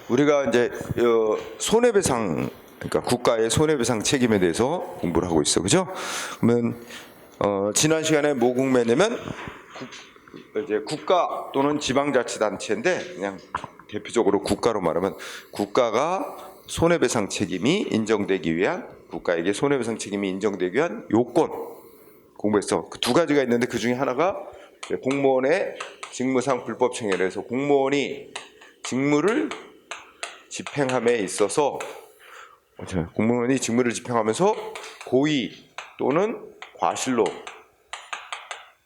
우리가 이제 손해배상, 그러니까 국가의 손해배상 책임에 대해서 공부를 하고 있어, 그죠? 그러면 지난 시간에 뭐 공부했냐면 이제 국가 또는 지방자치단체인데, 그냥 대표적으로 국가로 말하면 국가가 손해배상 책임이 인정되기 위한, 국가에게 손해배상 책임이 인정되기 위한 요건 공부했어. 그 두 가지가 있는데 그 중에 하나가 공무원의 직무상 불법청해를 해서 공무원이 직무를 집행함에 있어서, 공무원이 직무를 집행하면서 고의 또는 과실로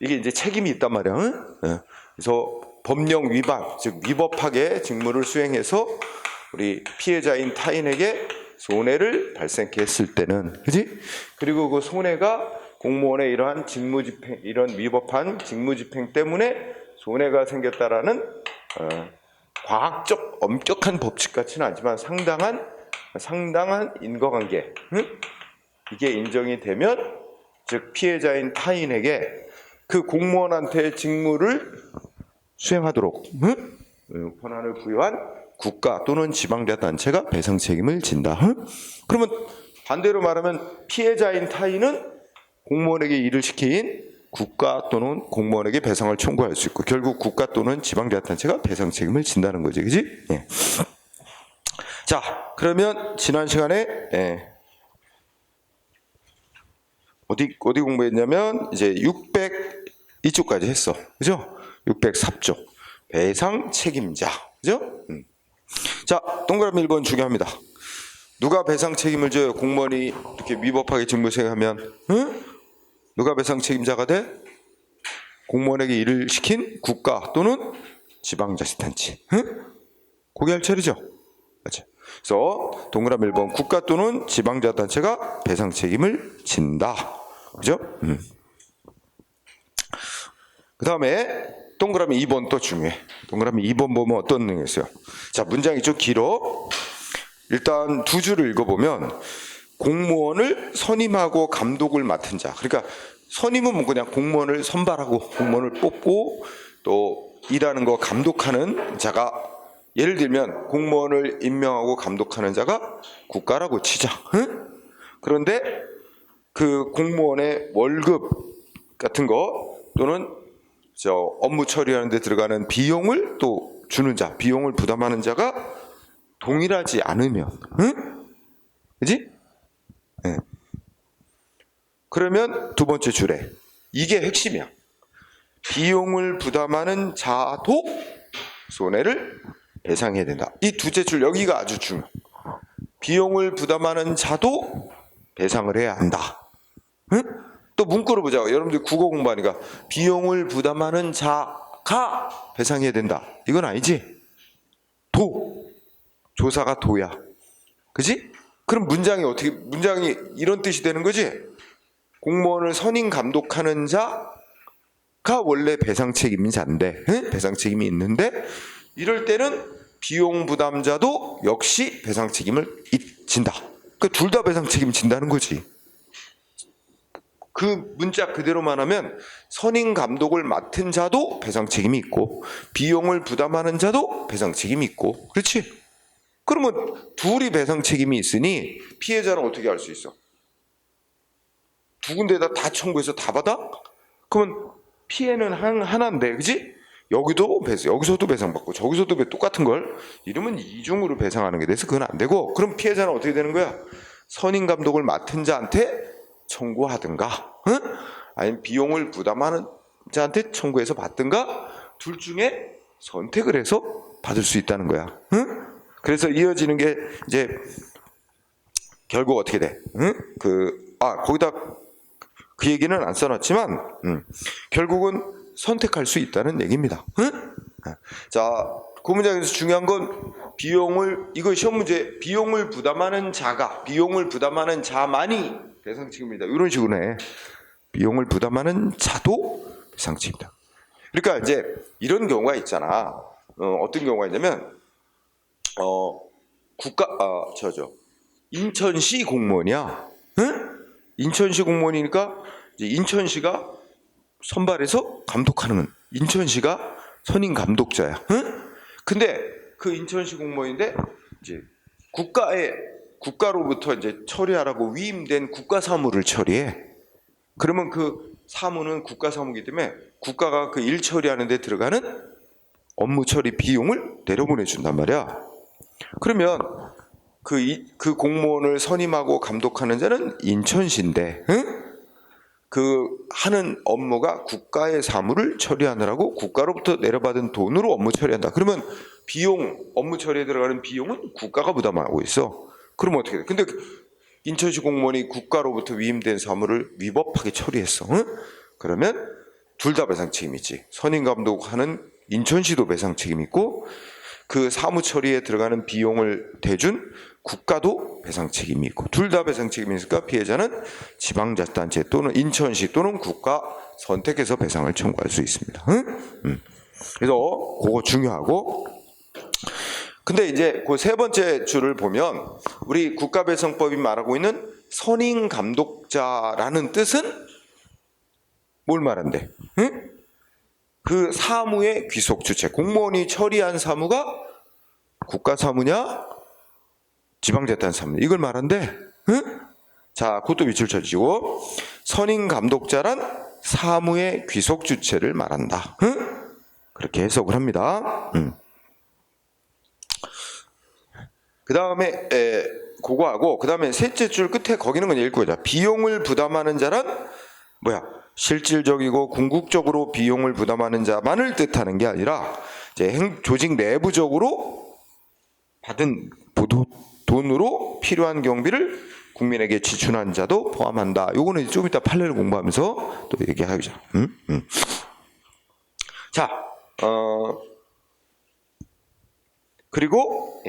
이게 이제 책임이 있단 말이야. 응? 그래서 법령 위반, 즉 위법하게 직무를 수행해서 우리 피해자인 타인에게 손해를 발생케 했을 때는, 그지? 그리고 그 손해가 공무원의 이러한 직무집행, 이런 위법한 직무집행 때문에 손해가 생겼다라는 과학적 엄격한 법칙 같지는 않지만 상당한 인과관계, 이게 인정이 되면, 즉 피해자인 타인에게 그 공무원한테 직무를 수행하도록 권한을 부여한 국가 또는 지방자치단체가 배상 책임을 진다. 그러면 반대로 말하면 피해자인 타인은 공무원에게 일을 시킨 국가 또는 공무원에게 배상을 청구할 수 있고, 결국 국가 또는 지방자치단체가 배상 책임을 진다는 거지, 그지? 예. 자, 그러면 지난 시간에 어디 공부했냐면 이제 602쪽까지 했어, 그죠? 604쪽 배상 책임자, 그죠? 자, 동그라미 1번 중요합니다. 누가 배상 책임을 져요? 공무원이 이렇게 위법하게 직무 수행하면, 누가 배상 책임자가 돼? 공무원에게 일을 시킨 국가 또는 지방자치단체. 그게 할 차례죠. 맞죠? 그래서 동그라미 1번 국가 또는 지방자치단체가 배상 책임을 진다. 그죠? 그 다음에 동그라미 2번 또 중요해. 동그라미 2번 보면 어떤 내용이 있어요? 자, 문장이 좀 길어. 일단 두 줄을 읽어보면, 공무원을 선임하고 감독을 맡은 자. 그러니까 선임은 뭐 그냥 공무원을 선발하고 공무원을 뽑고 또 일하는 거 감독하는 자가, 예를 들면 공무원을 임명하고 감독하는 자가 국가라고 치자. 그런데 그 공무원의 월급 같은 거 또는 업무 처리하는 데 들어가는 비용을 또 주는 자, 비용을 부담하는 자가 동일하지 않으면, 그지? 네. 그러면 두 번째 줄에 이게 핵심이야. 비용을 부담하는 자도 손해를 배상해야 된다. 이 두째 줄 여기가 아주 중요해. 비용을 부담하는 자도 배상을 해야 한다. 또 문구로 보자. 여러분들 국어 공부하니까 비용을 부담하는 자가 배상해야 된다. 이건 아니지. 조사가 도야. 그지? 그럼 문장이 이런 뜻이 되는 거지? 공무원을 선임 감독하는 자가 원래 배상 책임자인데, 배상 책임이 있는데, 이럴 때는 비용 부담자도 역시 배상 책임을 진다. 그러니까 둘 다 배상 책임 진다는 거지. 그 문자 그대로만 하면 선임 감독을 맡은 자도 배상 책임이 있고, 비용을 부담하는 자도 배상 책임이 있고, 그렇지? 그러면 둘이 배상 책임이 있으니 피해자는 어떻게 할 수 있어? 두 군데다 다 청구해서 다 받아? 그러면 피해는 하나인데, 그지? 여기서도 배상받고 저기서도 똑같은 걸 이러면 이중으로 배상하는 게 돼서 그건 안 되고, 그럼 피해자는 어떻게 되는 거야? 선임 감독을 맡은 자한테 청구하든가, 아니면 비용을 부담하는 자한테 청구해서 받든가, 둘 중에 선택을 해서 받을 수 있다는 거야. 그래서 이어지는 게 이제 결국 어떻게 돼? 거기다 그 얘기는 안 써놨지만 결국은 선택할 수 있다는 얘기입니다. 자, 그 문장에서 중요한 건 이거 시험 문제, 비용을 부담하는 자만이 배상 책임이다. 이런 식으로 해. 비용을 부담하는 자도 배상 책임이다. 그러니까 이제 이런 경우가 있잖아. 어떤 경우가 있냐면 인천시 공무원이야. 인천시 공무원이니까 이제 인천시가 선발해서 감독하는, 인천시가 선임 감독자야. 근데 그 인천시 공무원인데 이제 국가로부터 이제 처리하라고 위임된 국가 사무를 처리해. 그러면 그 사무는 국가 사무이기 때문에 국가가 그 일 처리하는 데 들어가는 업무 처리 비용을 내려보내 준단 말이야. 그러면 그 공무원을 선임하고 감독하는 자는 인천시인데, 응? 그 하는 업무가 국가의 사무를 처리하느라고 국가로부터 내려받은 돈으로 업무 처리한다. 그러면 업무 처리에 들어가는 비용은 국가가 부담하고 있어. 그러면 어떻게 돼? 근데 인천시 공무원이 국가로부터 위임된 사무를 위법하게 처리했어. 응? 그러면 둘 다 배상 책임이 있지. 선임 감독하는 인천시도 배상 책임이 있고, 그 사무 처리에 들어가는 비용을 대준 국가도 배상 책임이 있고, 둘 다 배상 책임이 있으니까 피해자는 지방자치단체 또는 인천시 또는 국가 선택해서 배상을 청구할 수 있습니다. 응? 그래서 그거 중요하고, 근데 이제 그 세 번째 줄을 보면 우리 국가배상법이 말하고 있는 선임 감독자라는 뜻은 뭘 말한대? 응? 그 사무의 귀속 주체, 공무원이 처리한 사무가 국가 사무냐 지방자치단 사무냐, 이걸 말한대. 응? 자, 그것도 밑줄 쳐주시고, 선임 감독자란 사무의 귀속 주체를 말한다. 응? 그렇게 해석을 합니다. 그 다음에 그거하고, 그 다음에 셋째 줄 끝에 거기는 그냥 읽고 있자. 비용을 부담하는 자란 뭐야? 실질적이고 궁극적으로 비용을 부담하는 자만을 뜻하는 게 아니라 이제 조직 내부적으로 받은 돈으로 필요한 경비를 국민에게 지출한 자도 포함한다. 요거는 좀 이따 판례를 공부하면서 또 얘기하자. 자, 그리고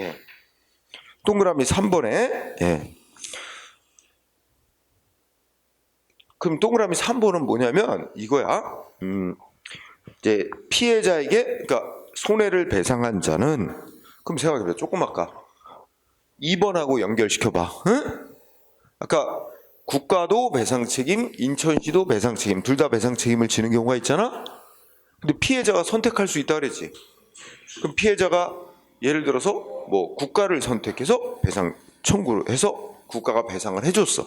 동그라미 3번에 그럼 동그라미 3번은 뭐냐면 이거야. 이제 피해자에게, 그러니까 손해를 배상한 자는, 그럼 생각해보자. 조금 아까 2번하고 연결시켜봐. 응? 아까 국가도 배상 책임, 인천시도 배상 책임, 둘 다 배상 책임을 지는 경우가 있잖아. 근데 피해자가 선택할 수 있다 그랬지. 그럼 피해자가 예를 들어서 뭐 국가를 선택해서 배상 청구를 해서 국가가 배상을 해줬어.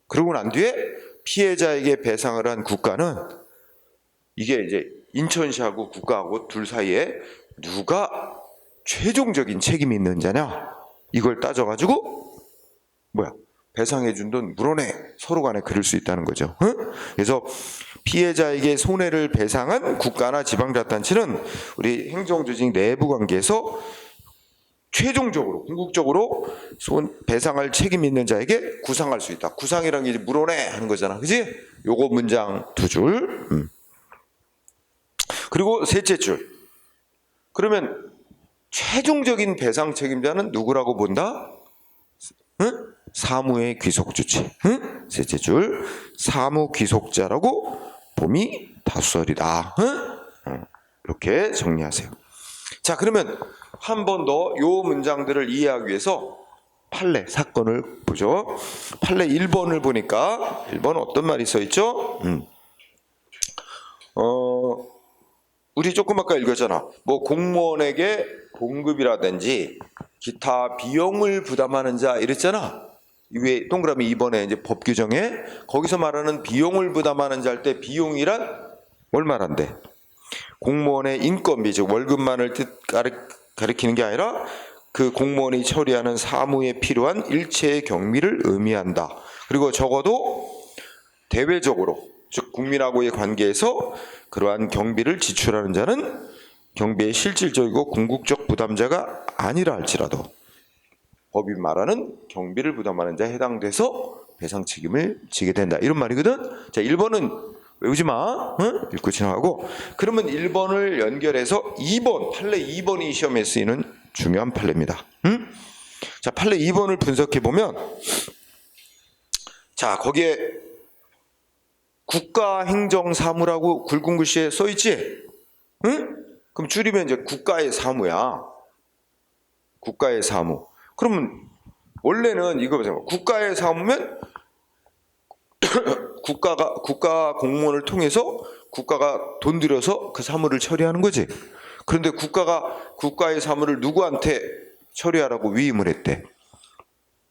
그러고 난 뒤에 피해자에게 배상을 한 국가는, 이게 이제 인천시하고 국가하고 둘 사이에 누가 최종적인 책임이 있는 자냐, 이걸 따져가지고 뭐야, 배상해준 돈 물어내, 서로 간에 그럴 수 있다는 거죠. 응? 그래서 피해자에게 손해를 배상한 국가나 지방자치단체는 우리 행정조직 내부 관계에서 최종적으로 궁극적으로 배상할 책임 있는 자에게 구상할 수 있다. 구상이라는 게 이제 물어내 하는 거잖아, 그지? 요거 문장 두 줄. 그리고 셋째 줄. 그러면 최종적인 배상 책임자는 누구라고 본다? 응? 사무의 귀속 주체. 응? 셋째 줄. 사무 귀속자라고 봄이 다수설이다. 응? 이렇게 정리하세요. 자, 그러면 한 번 더 요 문장들을 이해하기 위해서 판례 사건을 보죠. 판례 1번을 보니까 1번 어떤 말이 써 있죠? 우리 조금 아까 읽었잖아. 뭐 공무원에게 봉급이라든지 기타 비용을 부담하는 자 이랬잖아. 위에 동그라미 2번에 이제 법 규정에 거기서 말하는 비용을 부담하는 자 할 때 비용이란 뭘 말한대? 공무원의 인건비, 즉 월급만을 가리키는 게 아니라 그 공무원이 처리하는 사무에 필요한 일체의 경비를 의미한다. 그리고 적어도 대외적으로, 즉 국민하고의 관계에서 그러한 경비를 지출하는 자는 경비의 실질적이고 궁극적 부담자가 아니라 할지라도 법이 말하는 경비를 부담하는 자에 해당돼서 배상 책임을 지게 된다. 이런 말이거든. 자, 1번은 외우지 마. 응? 읽고 지나가고. 그러면 1번을 연결해서 2번, 판례 2번이 시험에 쓰이는 중요한 판례입니다. 응? 자, 판례 2번을 분석해 보면, 자, 거기에 국가행정사무라고 굵은 글씨에 써 있지? 응? 그럼 줄이면 이제 국가의 사무야. 국가의 사무. 그러면 원래는 이거 보세요. 국가의 사무면 국가 공무원을 통해서 국가가 돈 들여서 그 사무를 처리하는 거지. 그런데 국가의 사무를 누구한테 처리하라고 위임을 했대?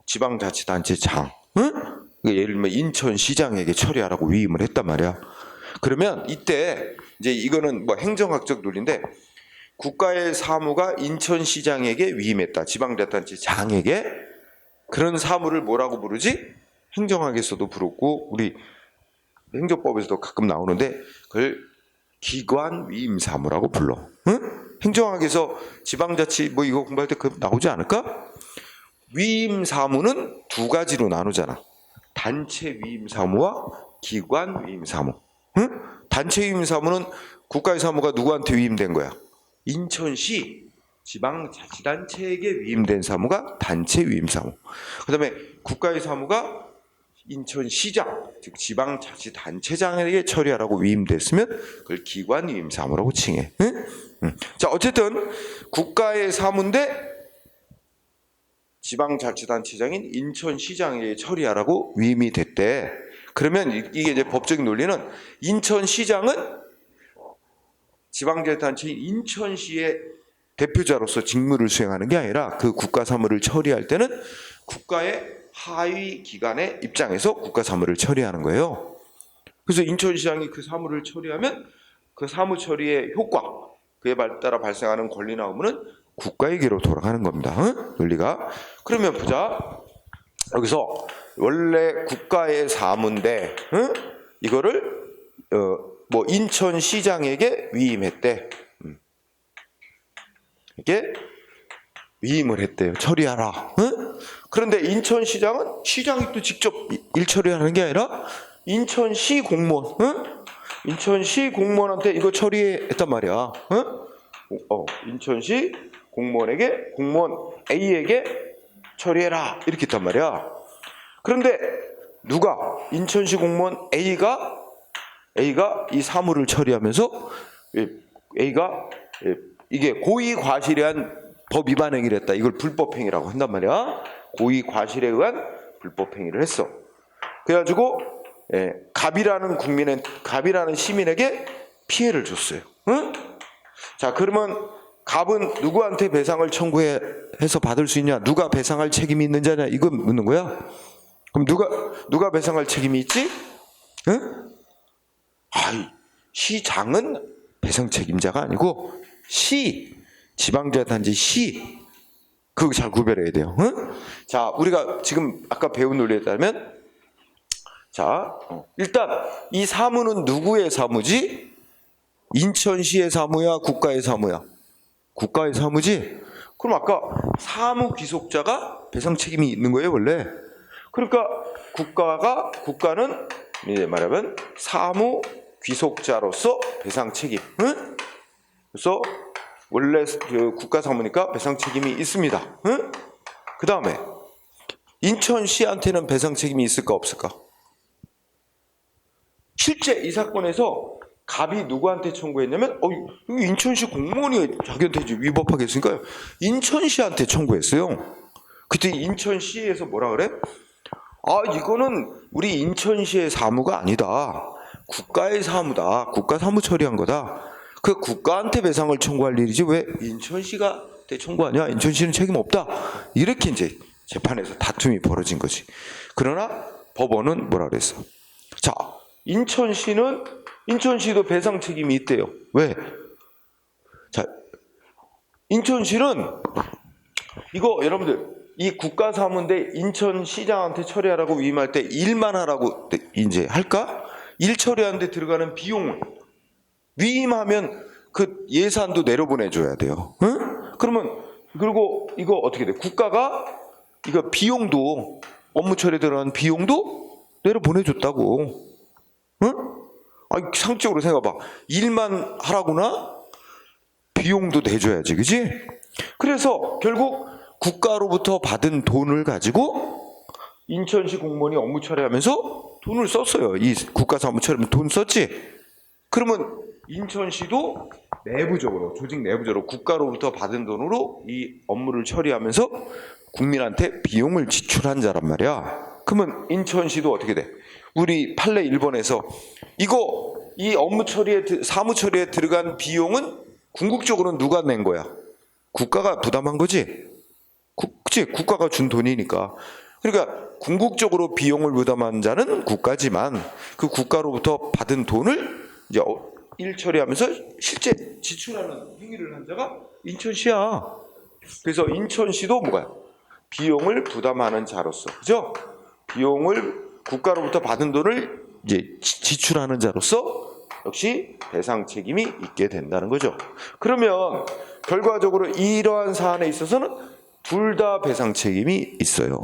지방자치단체장, 응? 예를 들면 인천시장에게 처리하라고 위임을 했단 말이야. 그러면 이때 이제 이거는 뭐 행정학적 논리인데, 국가의 사무가 인천시장에게 위임했다. 지방자치단체장에게. 그런 사무를 뭐라고 부르지? 행정학에서도 부르고 우리 행정법에서도 가끔 나오는데 그걸 기관 위임 사무라고 불러. 응? 행정학에서 지방자치 뭐 이거 공부할 때 그 나오지 않을까? 위임 사무는 두 가지로 나누잖아. 단체 위임 사무와 기관 위임 사무. 응? 단체 위임 사무는 국가의 사무가 누구한테 위임된 거야? 인천시 지방자치단체에게 위임된 사무가 단체 위임 사무. 그 다음에 국가의 사무가 인천시장, 즉 지방자치단체장에게 처리하라고 위임됐으면 그걸 기관 위임 사무라고 칭해. 응? 자, 어쨌든 국가의 사무인데 지방자치단체장인 인천시장에게 처리하라고 위임이 됐대. 그러면 이게 이제 법적인 논리는, 인천시장은 지방자치단체인 인천시의 대표자로서 직무를 수행하는 게 아니라 그 국가 사무를 처리할 때는 국가의 하위 기관의 입장에서 국가 사무를 처리하는 거예요. 그래서 인천시장이 그 사무를 처리하면 그 사무 처리의 효과, 그에 따라 발생하는 권리나 의무는 국가에게로 돌아가는 겁니다. 응? 논리가. 그러면 보자. 여기서 원래 국가의 사무인데, 응? 이거를 뭐 인천시장에게 위임했대. 이게 위임을 했대요. 처리하라. 응? 그런데 인천시장은 시장이 또 직접 일 처리하는 게 아니라 인천시 공무원, 응? 인천시 공무원한테 이거 처리했단 말이야. 응? 인천시 공무원에게, 공무원 A에게 처리해라 이렇게 했단 말이야. 그런데 누가, 인천시 공무원 A가 이 사무를 처리하면서 A가 이게 고의과실에 법 위반 행위를 했다. 이걸 불법행위라고 한단 말이야. 고의과실에 의한 불법행위를 했어. 그래가지고 갑이라는 시민에게 피해를 줬어요. 응? 자, 그러면 갑은 누구한테 배상을 청구해서 받을 수 있냐? 누가 배상할 책임이 있느냐? 이거 묻는 거야. 그럼 누가 배상할 책임이 있지? 응? 시장은 배상 책임자가 아니고 지방자치단체 시, 그거 잘 구별해야 돼요. 응? 자, 우리가 지금 아까 배운 논리에 따르면, 자, 일단 이 사무는 누구의 사무지? 인천시의 사무야, 국가의 사무야? 국가의 사무지? 그럼 아까 사무 귀속자가 배상 책임이 있는 거예요, 원래. 그러니까 국가는 이제 말하면 사무 귀속자로서 배상 책임. 응? 그래서 원래 그 국가 사무니까 배상 책임이 있습니다. 응? 그 다음에 인천시한테는 배상 책임이 있을까 없을까? 실제 이 사건에서 갑이 누구한테 청구했냐면 여기 인천시 공무원이 자기한테 위법하게 했으니까 인천시한테 청구했어요. 그때 인천시에서 뭐라 그래? 이거는 우리 인천시의 사무가 아니다. 국가의 사무다. 국가 사무 처리한 거다. 그 국가한테 배상을 청구할 일이지 왜 인천시가 청구하냐? 인천시는 책임 없다. 이렇게 이제 재판에서 다툼이 벌어진 거지. 그러나 법원은 뭐라 그랬어? 자, 인천시도 배상 책임이 있대요. 왜? 자, 인천시는 이거 여러분들 이 국가 사무인데 인천시장한테 처리하라고 위임할 때 일만 하라고 이제 할까? 일 처리하는데 들어가는 비용을 위임하면 그 예산도 내려보내줘야 돼요. 응? 그리고 이거 어떻게 돼? 국가가 이거 비용도, 업무 처리에 들어가는 비용도 내려보내줬다고. 응? 상식적으로 생각해봐. 일만 하라구나? 비용도 내줘야지, 그지? 그래서 결국 국가로부터 받은 돈을 가지고 인천시 공무원이 업무 처리하면서 돈을 썼어요. 이 국가사무 처리하면 돈 썼지? 그러면 인천시도 내부적으로, 조직 내부적으로 국가로부터 받은 돈으로 이 업무를 처리하면서 국민한테 비용을 지출한 자란 말이야. 그러면 인천시도 어떻게 돼? 우리 판례 1번에서 이 업무 처리에, 사무 처리에 들어간 비용은 궁극적으로는 누가 낸 거야? 국가가 부담한 거지. 그치? 국가가 준 돈이니까. 그러니까 궁극적으로 비용을 부담한 자는 국가지만 그 국가로부터 받은 돈을 이제 일 처리하면서 실제 지출하는 행위를 한 자가 인천시야. 그래서 인천시도 뭐야? 비용을 부담하는 자로서, 그죠? 비용을 국가로부터 받은 돈을 이제 지출하는 자로서 역시 배상 책임이 있게 된다는 거죠. 그러면 결과적으로 이러한 사안에 있어서는 둘 다 배상 책임이 있어요.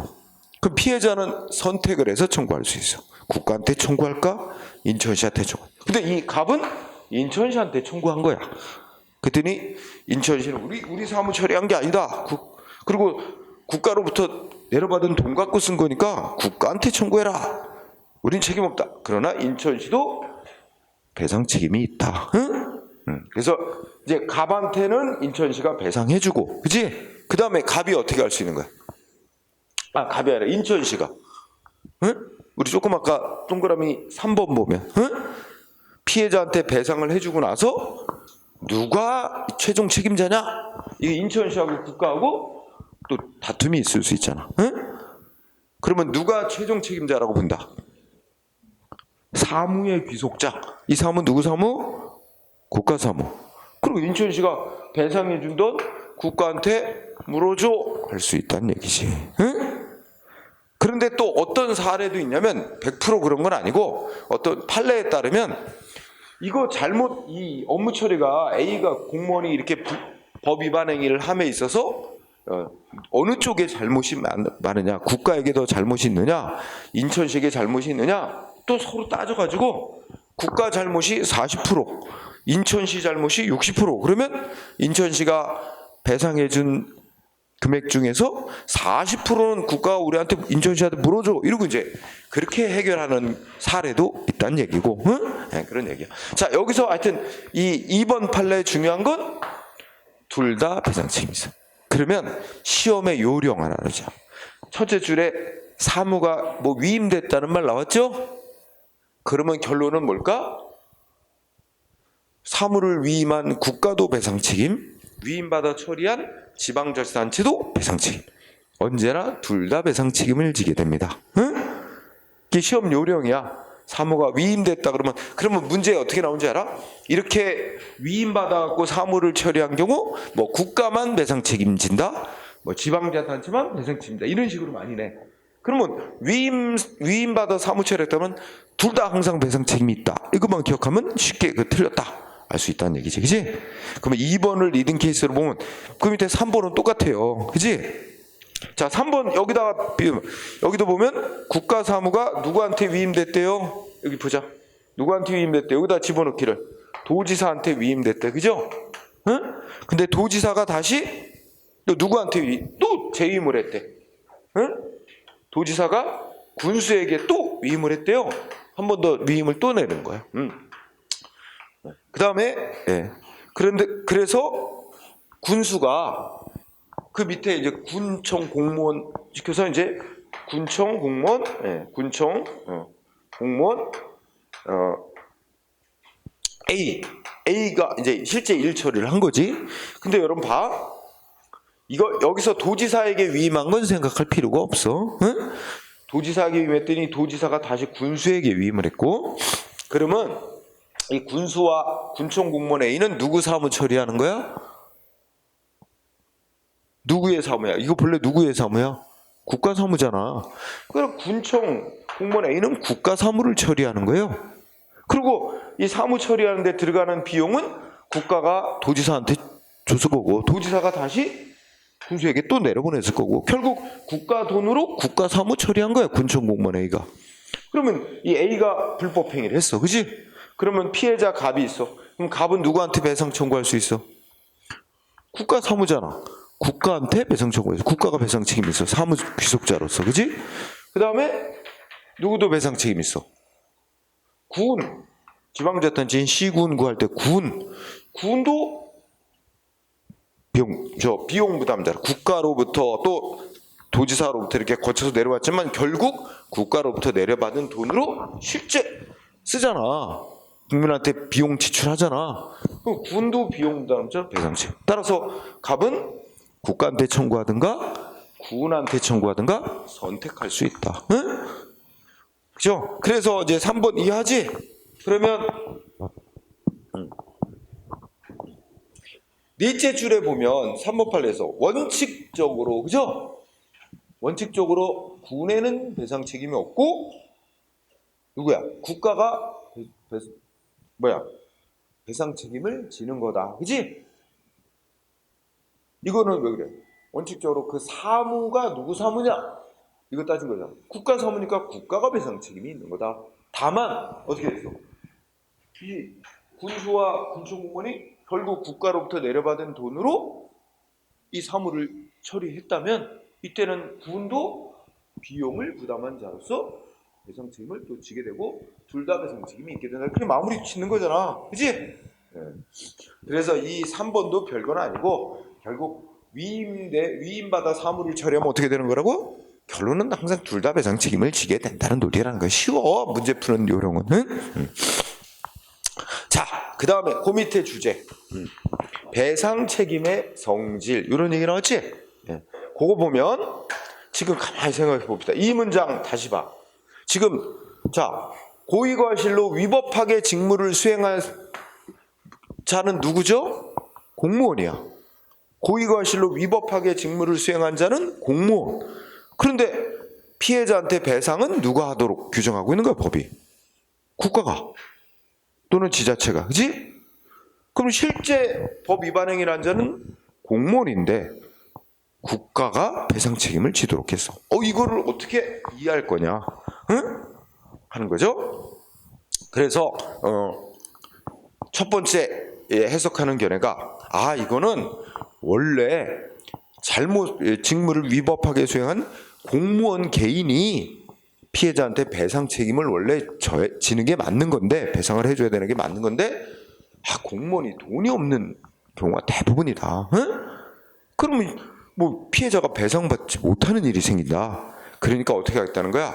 그럼 피해자는 선택을 해서 청구할 수 있어. 국가한테 청구할까? 인천시한테 청구. 근데 이 갑은 인천시한테 청구한 거야. 그랬더니 인천시는 우리 사무 처리한 게 아니다. 그리고 국가로부터 내려받은 돈 갖고 쓴 거니까 국가한테 청구해라. 우린 책임 없다. 그러나 인천시도 배상 책임이 있다. 응? 그래서 이제 갑한테는 인천시가 배상해주고, 그지? 그 다음에 갑이 어떻게 할 수 있는 거야? 갑이 아니라 인천시가. 응? 우리 조금 아까 동그라미 3번 보면, 응? 피해자한테 배상을 해주고 나서 누가 최종 책임자냐? 이게 인천시하고 국가하고 또 다툼이 있을 수 있잖아. 응? 그러면 누가 최종 책임자라고 본다? 사무의 귀속자. 이 사무는 누구 사무? 국가 사무. 그리고 인천시가 배상해준 돈 국가한테 물어줘 할 수 있다는 얘기지. 응? 그런데 또 어떤 사례도 있냐면 100% 그런 건 아니고 어떤 판례에 따르면 이거 잘못 이 업무 처리가 A가 공무원이 이렇게 법 위반 행위를 함에 있어서 어느 쪽에 잘못이 많으냐, 국가에게 더 잘못이 있느냐, 인천시에게 잘못이 있느냐, 또 서로 따져가지고 국가 잘못이 40%, 인천시 잘못이 60%. 그러면 인천시가 배상해준 금액 중에서 40%는 국가가 우리한테 인천시한테 물어줘. 이러고 이제 그렇게 해결하는 사례도 있다는 얘기고, 응? 네, 그런 얘기야. 자, 여기서 하여튼 이 2번 판례 중요한 건 둘 다 배상 책임이 있어. 그러면 시험의 요령 하나 알자. 첫째 줄에 사무가 뭐 위임됐다는 말 나왔죠? 그러면 결론은 뭘까? 사무를 위임한 국가도 배상 책임, 위임받아 처리한 지방자치단체도 배상 책임. 언제나 둘 다 배상 책임을 지게 됩니다. 응? 이게 시험 요령이야. 사무가 위임됐다 그러면 문제 어떻게 나온지 알아? 이렇게 위임받아갖고 사무를 처리한 경우 뭐 국가만 배상 책임진다, 뭐 지방자치단체만 배상 책임진다, 이런 식으로 많이 내. 그러면 위임받아 사무 처리했다면 둘 다 항상 배상 책임이 있다. 이것만 기억하면 쉽게 틀렸다 알 수 있다는 얘기지, 그지? 그러면 2번을 리딩 케이스로 보면 그 밑에 3번은 똑같아요, 그지? 자, 3번 여기다가 여기도 보면 국가 사무가 누구한테 위임됐대요? 여기 보자. 누구한테 위임됐대? 여기다 집어넣기를. 도지사한테 위임됐대, 그죠? 응? 근데 도지사가 다시 또 누구한테 또 재위임을 했대. 응? 도지사가 군수에게 또 위임을 했대요. 한 번 더 위임을 또 내는 거야. 그 다음에 그래서 군수가 그 밑에 이제 군청 공무원 시켜서 이제 군청 공무원, 공무원 A가 이제 실제 일 처리를 한 거지. 근데 여러분 봐, 이거 여기서 도지사에게 위임한 건 생각할 필요가 없어. 응? 도지사에게 위임했더니 도지사가 다시 군수에게 위임을 했고, 그러면 이 군수와 군청 공무원 A는 누구 사무 처리하는 거야? 누구의 사무야? 이거 본래 누구의 사무야? 국가 사무잖아. 그럼 군청 공무원 A는 국가 사무를 처리하는 거예요. 그리고 이 사무 처리하는 데 들어가는 비용은 국가가 도지사한테 줬을 거고, 도지사가 다시 군수에게 또 내려보냈을 거고, 결국 국가 돈으로 국가 사무 처리한 거야, 군청 공무원 A가. 그러면 이 A가 불법 행위를 했어, 그지? 그러면 피해자 갑이 있어. 그럼 갑은 누구한테 배상 청구할 수 있어? 국가 사무잖아. 국가한테 배상 청구해서 국가가 배상 책임이 있어. 사무 귀속자로서, 그지? 그 다음에 누구도 배상 책임이 있어? 군, 지방자치단체인 시군 구할 때 군도 비용 부담자라. 국가로부터 또 도지사로부터 이렇게 거쳐서 내려왔지만 결국 국가로부터 내려받은 돈으로 실제 쓰잖아. 국민한테 비용 지출하잖아. 그럼 군도 비용 부담자 배상책. 따라서 갑은 국가한테 청구하든가 군한테 청구하든가 선택할 수 있다. 응? 그죠? 그래서 이제 3번 이해하지? 그러면 넷째 줄에 보면 3번 판례에서 원칙적으로, 그죠? 원칙적으로 군에는 배상 책임이 없고 누구야? 국가가 배상 책임을 지는 거다. 그지? 이거는 왜 그래? 원칙적으로 그 사무가 누구 사무냐? 이거 따진 거잖아. 국가 사무니까 국가가 배상 책임이 있는 거다. 다만 어떻게 됐어? 이 군수와 군청공무원이 결국 국가로부터 내려받은 돈으로 이 사무를 처리했다면 이때는 군도 비용을 부담한 자로서 배상 책임을 또 지게 되고 둘 다 배상 책임이 있게 된다. 그렇게 마무리 짓는 거잖아. 그치? 네. 그래서 이 3번도 별건 아니고 결국 위임받아 사무를 처리하면 어떻게 되는 거라고? 결론은 항상 둘 다 배상 책임을 지게 된다는 논리라는 거. 쉬워. 문제 푸는 요령은. 자, 그 다음에 그 밑에 주제. 배상 책임의 성질. 이런 얘기 나왔지? 네. 그거 보면 지금 가만히 생각해 봅시다. 이 문장 다시 봐. 지금 자, 고의과실로 위법하게 직무를 수행한 자는 누구죠? 공무원이야. 고의과실로 위법하게 직무를 수행한 자는 공무원. 그런데 피해자한테 배상은 누가 하도록 규정하고 있는 거야, 법이? 국가가 또는 지자체가. 그지? 그럼 실제 법 위반 행위를 한 자는 공무원인데 국가가 배상 책임을 지도록 했어. 이거를 어떻게 이해할 거냐? 응? 하는 거죠. 그래서 첫 번째 해석하는 견해가 이거는 원래 직무를 위법하게 수행한 공무원 개인이 피해자한테 배상 책임을 원래 지는 게 맞는 건데, 배상을 해줘야 되는 게 맞는 건데, 공무원이 돈이 없는 경우가 대부분이다. 응? 그러면 뭐 피해자가 배상받지 못하는 일이 생긴다. 그러니까 어떻게 하겠다는 거야?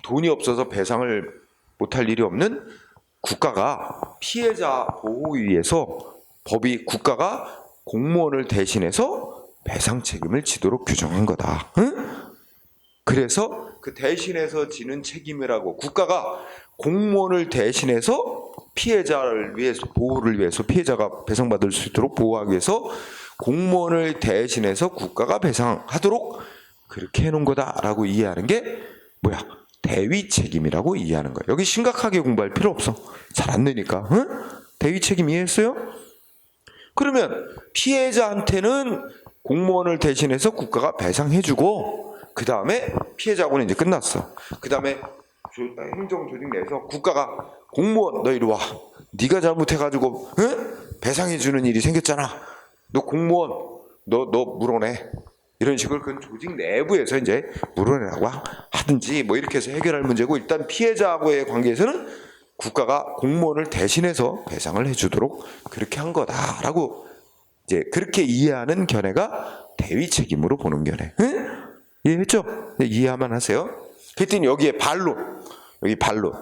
돈이 없어서 배상을 못할 일이 없는 국가가 피해자 보호를 위해서 법이 국가가 공무원을 대신해서 배상 책임을 지도록 규정한 거다. 응? 그래서 그 대신해서 지는 책임이라고 국가가 공무원을 대신해서 피해자를 위해서 보호를 위해서 피해자가 배상받을 수 있도록 보호하기 위해서 공무원을 대신해서 국가가 배상하도록 그렇게 해놓은 거다라고 이해하는 게 뭐야? 대위 책임이라고 이해하는 거야. 여기 심각하게 공부할 필요 없어. 잘 안 되니까. 응? 대위 책임 이해했어요? 그러면 피해자한테는 공무원을 대신해서 국가가 배상해주고 그 다음에 피해자하고는 이제 끝났어. 그 다음에 행정조직 내에서 국가가 공무원 너 이리 와. 네가 잘못해가지고 응? 배상해주는 일이 생겼잖아. 너 공무원 너 물어내. 이런 식으로 그 조직 내부에서 이제 물어내라고 하든지 뭐 이렇게 해서 해결할 문제고, 일단 피해자하고의 관계에서는 국가가 공무원을 대신해서 배상을 해주도록 그렇게 한 거다라고 이제 그렇게 이해하는 견해가 대위 책임으로 보는 견해. 응? 이해했죠? 네, 이해하면 하세요. 그랬더니 여기에 반론, 여기 반론.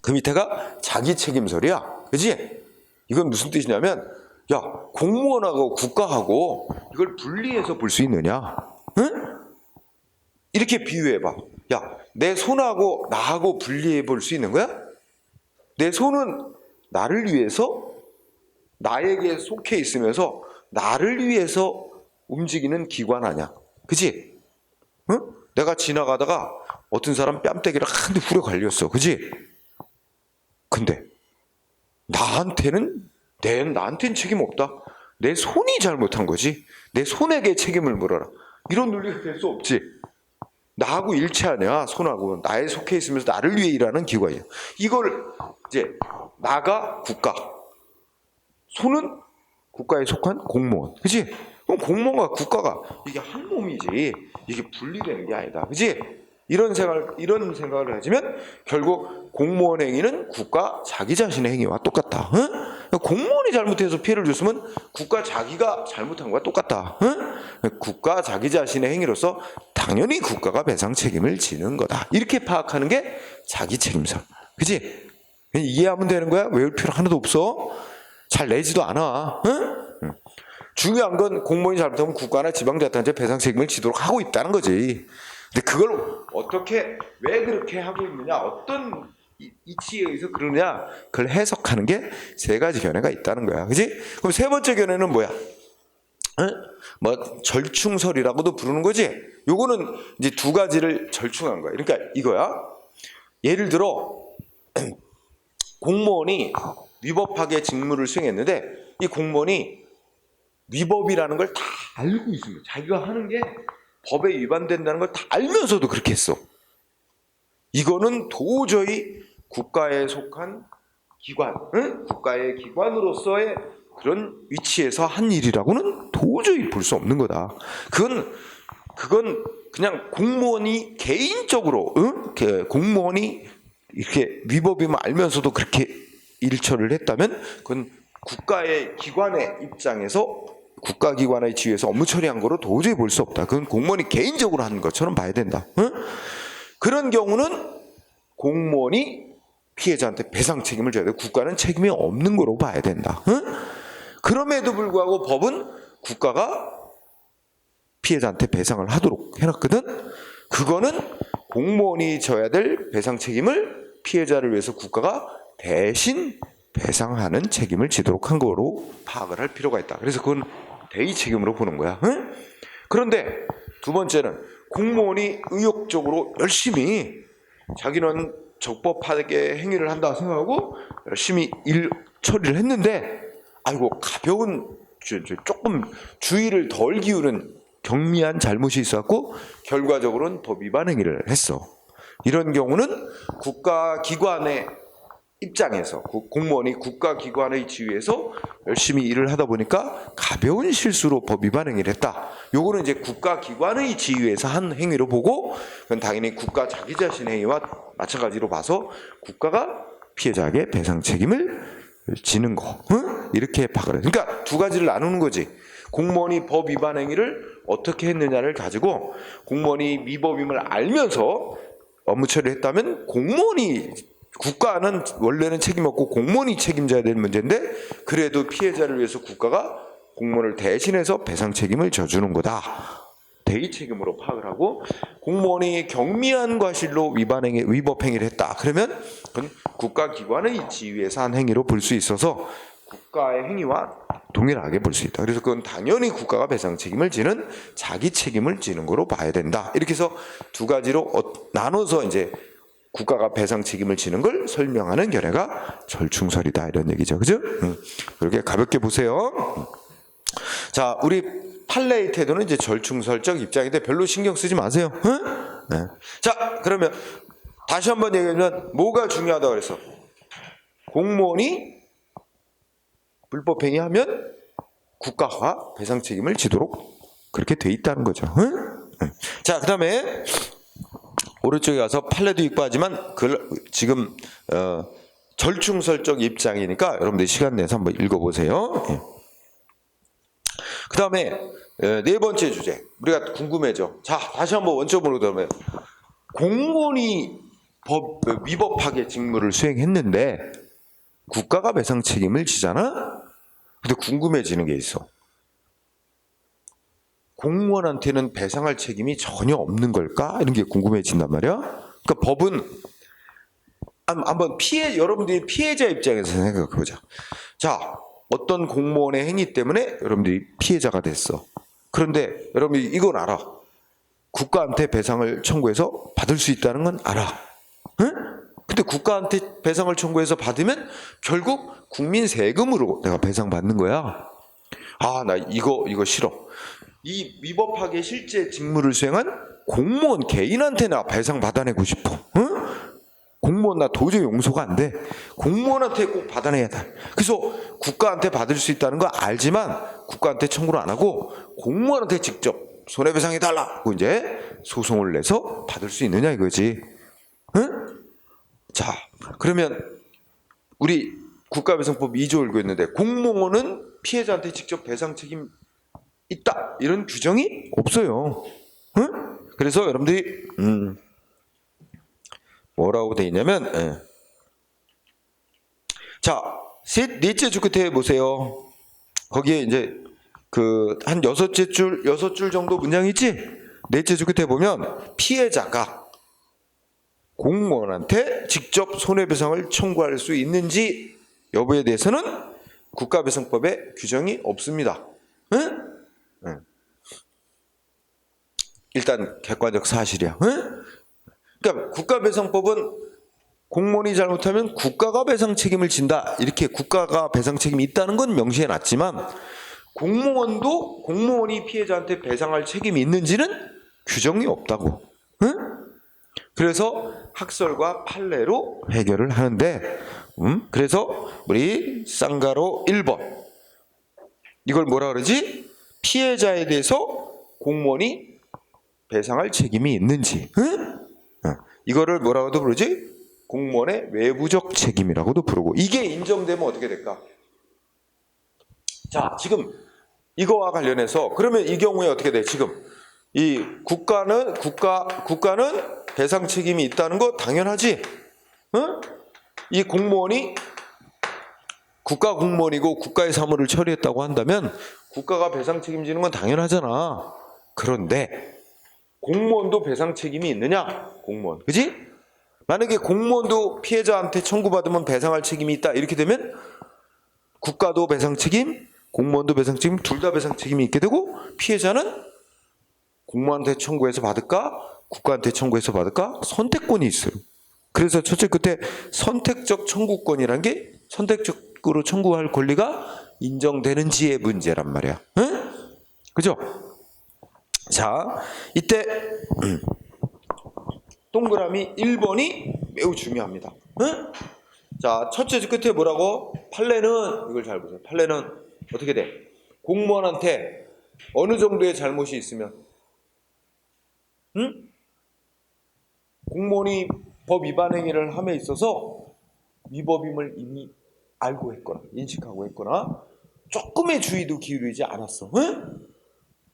그 밑에가 자기 책임설이야. 그지? 이건 무슨 뜻이냐면, 야, 공무원하고 국가하고 이걸 분리해서 볼 수 있느냐? 응? 이렇게 비유해봐. 야, 내 손하고 나하고 분리해 볼 수 있는 거야? 내 손은 나를 위해서, 나에게 속해 있으면서 나를 위해서 움직이는 기관 아니야. 그지? 응? 내가 지나가다가 어떤 사람 뺨때기를 한 대 후려 갈렸어. 그지? 근데 나한테는 책임 없다. 내 손이 잘못한 거지. 내 손에게 책임을 물어라. 이런 논리가 될 수 없지. 나하고 일체하냐, 손하고. 나에 속해 있으면서 나를 위해 일하는 기관이야. 이걸 이제 나가 국가, 손은 국가에 속한 공무원. 그치? 그럼 공무원과 국가가 이게 한 몸이지. 이게 분리되는 게 아니다. 그치? 이런 생각을 하시면 결국 공무원 행위는 국가 자기 자신의 행위와 똑같다. 응? 공무원이 잘못해서 피해를 줬으면 국가 자기가 잘못한 거와 똑같다. 응? 국가 자기 자신의 행위로서 당연히 국가가 배상 책임을 지는 거다. 이렇게 파악하는 게 자기 책임설. 그치? 그냥 이해하면 되는 거야. 외울 필요 하나도 없어. 잘 내지도 않아. 응? 중요한 건 공무원이 잘못하면 국가나 지방자치단체 배상 책임을 지도록 하고 있다는 거지. 근데 그걸 어떻게 왜 그렇게 하고 있느냐, 어떤 이치에 의해서 그러냐, 그걸 해석하는 게 세 가지 견해가 있다는 거야. 그지? 그럼 세 번째 견해는 뭐야? 뭐 절충설이라고도 부르는 거지. 요거는 이제 두 가지를 절충한 거야. 그러니까 이거야. 예를 들어 공무원이 위법하게 직무를 수행했는데 이 공무원이 위법이라는 걸 다 알고 있습니다. 자기가 하는 게 법에 위반된다는 걸 다 알면서도 그렇게 했어. 이거는 도저히 국가에 속한 기관, 국가의 기관으로서의 그런 위치에서 한 일이라고는 도저히 볼 수 없는 거다. 그건 그냥 공무원이 개인적으로, 공무원이 이렇게 위법임을 알면서도 그렇게 일처리를 했다면 그건 국가의 기관의 입장에서 국가기관의 지위에서 업무 처리한 거로 도저히 볼 수 없다. 그건 공무원이 개인적으로 한 것처럼 봐야 된다. 그런 경우는 공무원이 피해자한테 배상 책임을 져야 돼. 국가는 책임이 없는 거로 봐야 된다. 그럼에도 불구하고 법은 국가가 피해자한테 배상을 하도록 해놨거든. 그거는 공무원이 져야 될 배상 책임을 피해자를 위해서 국가가 대신 배상하는 책임을 지도록 한 거로 파악을 할 필요가 있다. 그래서 그건 대의 책임으로 보는 거야. 그런데 두 번째는 공무원이 의욕적으로 열심히 자기는 적법하게 행위를 한다 생각하고 열심히 일 처리를 했는데 아이고 가벼운 조금 주의를 덜 기울은 경미한 잘못이 있었고 결과적으로는 법 위반 행위를 했어. 이런 경우는 국가기관의 입장에서 공무원이 국가기관의 지위에서 열심히 일을 하다 보니까 가벼운 실수로 법 위반 행위를 했다. 요거는 이제 국가기관의 지위에서 한 행위로 보고 그건 당연히 국가 자기 자신의 행위와 마찬가지로 봐서 국가가 피해자에게 배상 책임을 지는 거. 이렇게 파악을 해. 그러니까 두 가지를 나누는 거지. 공무원이 법 위반 행위를 어떻게 했느냐를 가지고 공무원이 위법임을 알면서 업무 처리를 했다면 국가는 원래는 책임 없고 공무원이 책임져야 될 문제인데 그래도 피해자를 위해서 국가가 공무원을 대신해서 배상 책임을 져주는 거다. 대의 책임으로 파악을 하고 공무원이 경미한 과실로 위법 행위를 했다. 그러면 그건 국가기관의 지위에서 한 행위로 볼 수 있어서 국가의 행위와 동일하게 볼 수 있다. 그래서 그건 당연히 국가가 배상 책임을 지는 자기 책임을 지는 거로 봐야 된다. 이렇게 해서 두 가지로 나눠서 이제 국가가 배상 책임을 지는 걸 설명하는 견해가 절충설이다. 이런 얘기죠. 그죠? 이렇게 가볍게 보세요. 자, 우리 판례의 태도는 이제 절충설적 입장인데 별로 신경 쓰지 마세요. 네. 자, 그러면 다시 한번 얘기하면 뭐가 중요하다고 그래서 공무원이 불법행위하면 국가가 배상 책임을 지도록 그렇게 돼 있다는 거죠. 자, 그 다음에 오른쪽에 가서 판례도 있고 하지만 지금 절충설적 입장이니까 여러분들 시간 내서 한번 읽어보세요. 그 다음에 네 번째 주제 우리가 궁금해져. 자, 다시 한번 원점으로 들어보면 공무원이 위법하게 직무를 수행했는데 국가가 배상 책임을 지잖아. 근데 궁금해지는 게 있어. 공무원한테는 배상할 책임이 전혀 없는 걸까? 이런 게 궁금해진단 말이야. 그러니까 법은 한번 여러분들이 피해자 입장에서 생각해보자. 자, 어떤 공무원의 행위 때문에 여러분들이 피해자가 됐어. 그런데 여러분이 이건 알아. 국가한테 배상을 청구해서 받을 수 있다는 건 알아. 응? 근데 국가한테 배상을 청구해서 받으면 결국 국민 세금으로 내가 배상받는 거야. 아, 나 이거 싫어. 이 위법하게 실제 직무를 수행한 공무원 개인한테 나 배상 받아내고 싶어. 응? 공무원 나 도저히 용서가 안 돼. 공무원한테 꼭 받아내야 돼. 그래서 국가한테 받을 수 있다는 거 알지만 국가한테 청구를 안 하고 공무원한테 직접 손해배상해달라고 이제 소송을 내서 받을 수 있느냐 이거지. 응? 자, 그러면 우리 국가배상법 2조 읽고 있는데 공무원은 피해자한테 직접 배상 책임 있다 이런 규정이 없어요. 응? 그래서 여러분들이 뭐라고 돼 있냐면 자, 넷째 줄 끝에 보세요. 거기에 이제 그 한 여섯 줄 정도 문장이 있지? 넷째 줄 끝에 보면 피해자가 공무원한테 직접 손해배상을 청구할 수 있는지 여부에 대해서는 국가배상법에 규정이 없습니다. 응? 응. 일단 객관적 사실이야. 응? 그러니까 국가배상법은 공무원이 잘못하면 국가가 배상 책임을 진다. 이렇게 국가가 배상 책임이 있다는 건 명시해 놨지만 공무원도 공무원이 피해자한테 배상할 책임이 있는지는 규정이 없다고. 응? 그래서 학설과 판례로 해결을 하는데 그래서 우리 쌍가로 1번 이걸 뭐라 그러지? 피해자에 대해서 공무원이 배상할 책임이 있는지 이거를 뭐라고도 부르지? 공무원의 외부적 책임이라고도 부르고 이게 인정되면 어떻게 될까? 자, 지금 이거와 관련해서 그러면 이 경우에 어떻게 돼? 지금 이 국가는 배상 책임이 있다는 거 당연하지? 응? 이 공무원이 국가 공무원이고 국가의 사무를 처리했다고 한다면 국가가 배상 책임지는 건 당연하잖아. 그런데 공무원도 배상 책임이 있느냐? 공무원. 그지? 만약에 공무원도 피해자한테 청구받으면 배상할 책임이 있다. 이렇게 되면 국가도 배상 책임, 공무원도 배상 책임, 둘 다 배상 책임이 있게 되고 피해자는 공무원한테 청구해서 받을까? 국가한테 청구해서 받을까? 선택권이 있어요. 그래서 첫째 끝에 선택적 청구권이란 게 선택적으로 청구할 권리가 인정되는지의 문제란 말이야. 응? 그죠? 자, 이때 동그라미 1번이 매우 중요합니다. 응? 자, 첫째 줄 끝에 뭐라고? 판례는 이걸 잘 보세요. 판례는 어떻게 돼? 공무원한테 어느 정도의 잘못이 있으면 공무원이 법 위반 행위를 함에 있어서 위법임을 이미 알고 했거나 인식하고 했거나 조금의 주의도 기울이지 않았어. 응?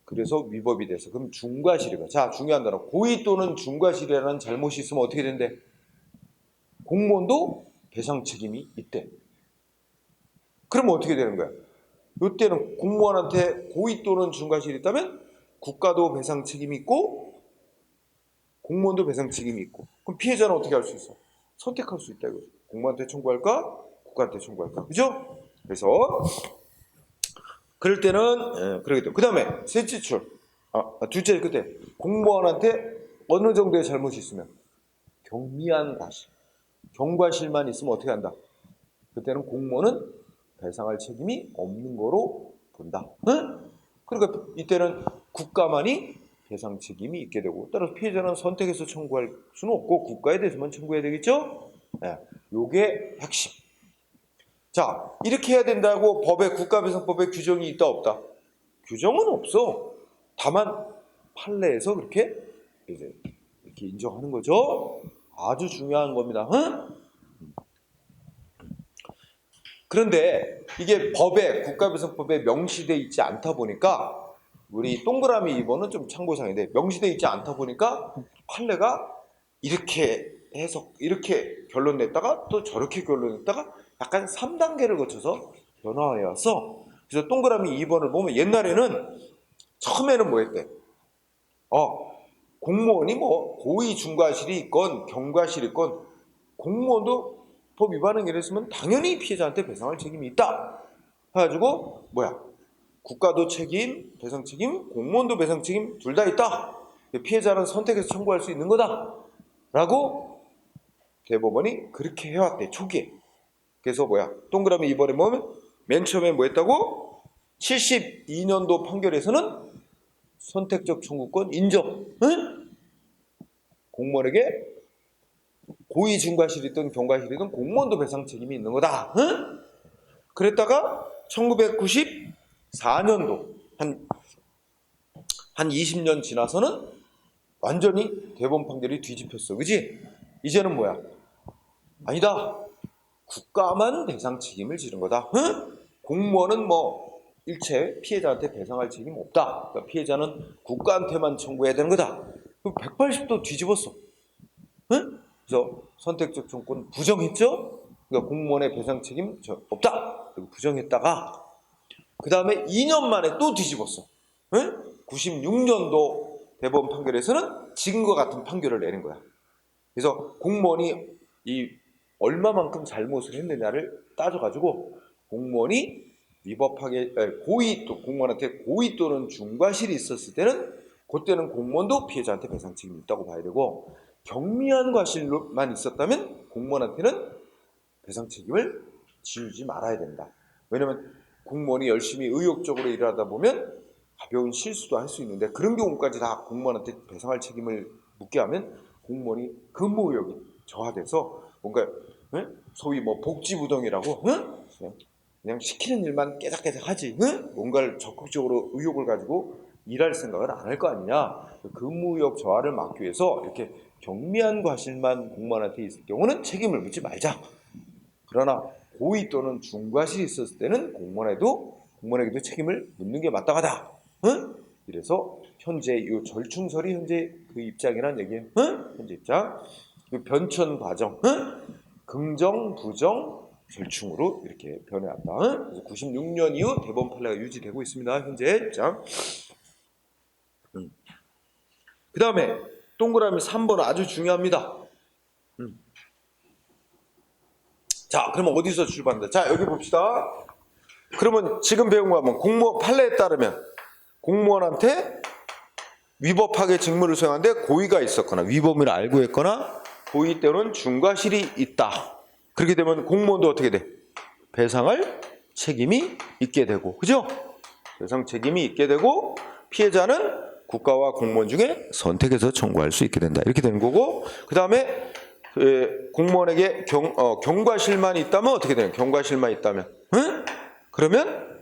그래서 위법이 돼서 그럼 중과실이가 자 중요한 단어 고의 또는 중과실이라는 잘못이 있으면 어떻게 된대? 공무원도 배상 책임이 있대. 그러면 어떻게 되는 거야? 이때는 공무원한테 고의 또는 중과실이 있다면 국가도 배상 책임이 있고 공무원도 배상 책임이 있고 그럼 피해자는 어떻게 할 수 있어? 선택할 수 있다 이거죠. 공무원한테 청구할까? 국가한테 청구할까? 그죠? 그래서 그럴 때는 그러겠죠. 그 다음에 셋째 줄 둘째 끝에 공무원한테 어느 정도의 잘못이 있으면 경미한 과실 경과실만 있으면 어떻게 한다? 그때는 공무원은 배상할 책임이 없는 거로 본다. 응? 그러니까 이때는 국가만이 배상 책임이 있게 되고 따라서 피해자는 선택해서 청구할 수는 없고 국가에 대해서만 청구해야 되겠죠? 네, 요게 핵심. 자, 이렇게 해야 된다고 법에 국가배상법에 규정이 있다 없다? 규정은 없어. 다만 판례에서 그렇게 이제 이렇게 인정하는 거죠. 아주 중요한 겁니다. 응? 그런데 이게 법에 국가배상법에 명시되어 있지 않다 보니까 우리 동그라미 2번은 좀 참고사항인데 명시되어 있지 않다 보니까 판례가 이렇게 해석 이렇게 결론 냈다가 또 저렇게 결론 냈다가 약간 3단계를 거쳐서 변화해 왔어. 그래서 동그라미 2번을 보면 옛날에는 처음에는 뭐 했대? 공무원이 뭐 고의 중과실이 있건 경과실이 있건 공무원도 법 위반 행위를 했으면 당연히 피해자한테 배상할 책임이 있다. 해가지고 뭐야? 국가도 책임, 배상 책임, 공무원도 배상 책임 둘 다 있다. 피해자는 선택해서 청구할 수 있는 거다. 라고 대법원이 그렇게 해왔대 초기에. 그래서 뭐야? 동그라미 2번에 보면 맨 처음에 뭐 했다고? 72년도 판결에서는 선택적 청구권 인정. 응? 공무원에게 고의 중과실이든 경과실이든 공무원도 배상 책임이 있는 거다. 응? 그랬다가 1994년도 한 20년 지나서는 완전히 대법원 판결이 뒤집혔어. 그지? 이제는 뭐야? 아니다. 국가만 배상 책임을 지는 거다. 응? 공무원은 뭐 일체 피해자한테 배상할 책임 없다. 그러니까 피해자는 국가한테만 청구해야 되는 거다. 180도 뒤집었어. 응? 그래서 선택적 청구권 부정했죠? 그러니까 공무원의 배상 책임 없다. 그리고 부정했다가 그 다음에 2년 만에 또 뒤집었어. 응? 96년도 대법원 판결에서는 지금과 같은 판결을 내는 거야. 그래서 공무원이 이 얼마만큼 잘못을 했느냐를 따져가지고 공무원이 위법하게 고의 또 공무원한테 고의 또는 중과실이 있었을 때는 그때는 공무원도 피해자한테 배상 책임이 있다고 봐야 되고, 경미한 과실만 있었다면 공무원한테는 배상 책임을 지우지 말아야 된다. 왜냐하면 공무원이 열심히 의욕적으로 일하다 보면 가벼운 실수도 할 수 있는데, 그런 경우까지 다 공무원한테 배상할 책임을 묻게 하면 공무원이 근무 의욕이 저하돼서 뭔가 소위 뭐 복지부동이라고 그냥 시키는 일만 깨작깨작 하지 뭔가를 적극적으로 의욕을 가지고 일할 생각을 안 할 거 아니냐. 근무 의욕 저하를 막기 위해서 이렇게 경미한 과실만 공무원한테 있을 경우는 책임을 묻지 말자. 그러나 고의 또는 중과실이 있었을 때는 공무원에게도 책임을 묻는 게 마땅하다. 이래서 현재 이 절충설이 현재 그 입장이란 얘기예요. 현재 입장. 변천 과정, 긍정, 부정, 절충으로 이렇게 변해왔다. 그래서 96년 이후 대법원 판례가 유지되고 있습니다. 현재 입장. 그 다음에 동그라미 3번 아주 중요합니다. 자, 그러면 어디서 출발한다? 자, 여기 봅시다. 그러면 지금 배운 거 하면 공무원 판례에 따르면 공무원한테 위법하게 직무를 수행하는데 고의가 있었거나 위법을 알고 했거나 고의 때는 중과실이 있다. 그렇게 되면 공무원도 어떻게 돼? 배상할 책임이 있게 되고, 그죠? 배상 책임이 있게 되고, 피해자는 국가와 공무원 중에 선택해서 청구할 수 있게 된다. 이렇게 되는 거고, 그 다음에 공무원에게 경과실만 있다면 어떻게 되냐? 경과실만 있다면, 그러면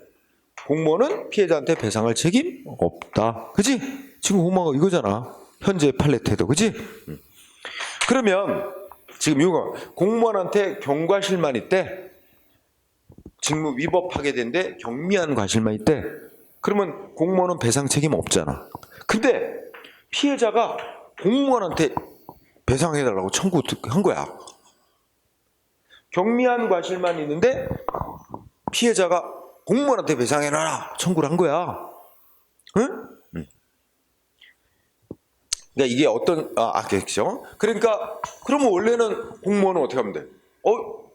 공무원은 피해자한테 배상할 책임 없다. 그지? 지금 공무원가 이거잖아. 현재 판례 태도, 그지? 그러면 지금 이거 공무원한테 경과실만 있대. 직무 위법하게 된데 경미한 과실만 있대. 그러면 공무원은 배상 책임 없잖아. 근데 피해자가 공무원한테 배상해달라고 청구한 거야. 경미한 과실만 있는데 피해자가 공무원한테 배상해놔라 청구를 한 거야. 응? 그러니까 이게 어떤 그렇죠. 그러니까 그러면 원래는 공무원은 어떻게 하면 돼?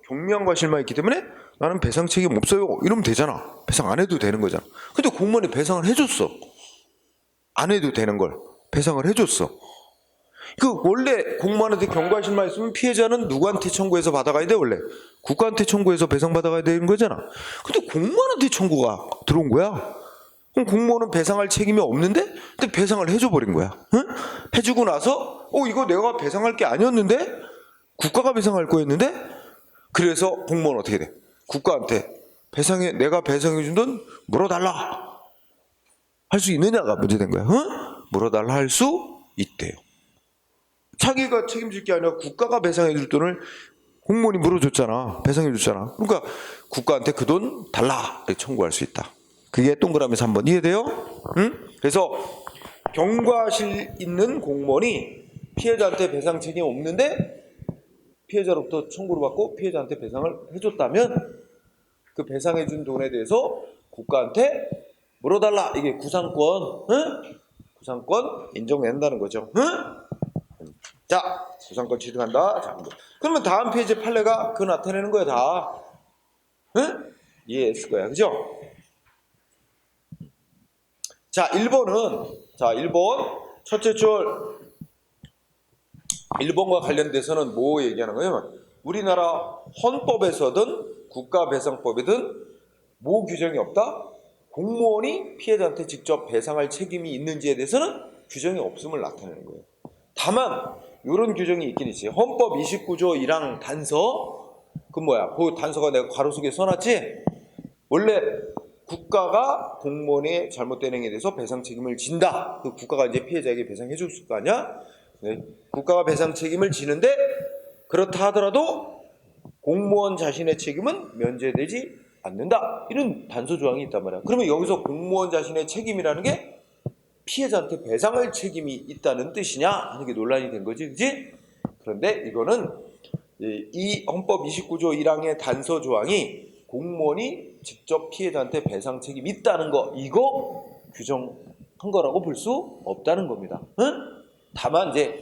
경미한 과실만 있기 때문에 나는 배상 책임 없어요. 이러면 되잖아. 배상 안 해도 되는 거잖아. 근데 공무원이 배상을 해줬어. 안 해도 되는 걸 배상을 해줬어. 그 원래 공무원한테 경과실만 있으면 피해자는 누구한테 청구해서 받아가야 돼? 원래 국가한테 청구해서 배상 받아가야 되는 거잖아. 근데 공무원한테 청구가 들어온 거야. 그럼 공무원은 배상할 책임이 없는데, 근데 배상을 해줘버린 거야. 응? 해주고 나서 이거 내가 배상할 게 아니었는데 국가가 배상할 거였는데, 그래서 공무원은 어떻게 돼? 국가한테 내가 배상해준 돈 물어달라 할 수 있느냐가 문제된 거야. 응? 물어달라 할 수 있대요. 자기가 책임질 게 아니라 국가가 배상해줄 돈을 공무원이 물어줬잖아. 배상해줬잖아. 그러니까 국가한테 그 돈 달라 이렇게 청구할 수 있다. 그게 동그라미 3번 이해돼요? 응? 그래서 경과실 있는 공무원이 피해자한테 배상 책임 없는데 피해자로부터 청구를 받고 피해자한테 배상을 해줬다면 그 배상해준 돈에 대해서 국가한테 물어달라. 이게 구상권, 응? 구상권 인정된다는 거죠. 응? 자, 구상권 취득한다. 자, 그러면 다음 페이지 판례가 그거 나타내는 거야 다. 응? 이해했을 거야, 그죠? 자, 1번은 1번 첫째 줄 1번과 관련돼서는 뭐 얘기하는 거예요? 우리나라 헌법에서든 국가배상법이든 뭐 규정이 없다? 공무원이 피해자한테 직접 배상할 책임이 있는지에 대해서는 규정이 없음을 나타내는 거예요. 다만 이런 규정이 있긴 있지. 헌법 29조 1항 단서, 그 단서가 내가 가로 속에 써놨지? 원래 국가가 공무원의 잘못된 행위에 대해서 배상 책임을 진다. 그 국가가 이제 피해자에게 배상해 줬을 거 아니야? 네. 국가가 배상 책임을 지는데, 그렇다 하더라도 공무원 자신의 책임은 면제되지 않는다. 이런 단서 조항이 있단 말이야. 그러면 여기서 공무원 자신의 책임이라는 게 피해자한테 배상할 책임이 있다는 뜻이냐 하는 게 논란이 된 거지, 그지? 그런데 이거는 이 헌법 29조 1항의 단서 조항이 공무원이 직접 피해자한테 배상 책임이 있다는 거, 이거 규정한 거라고 볼 수 없다는 겁니다. 응? 다만 이제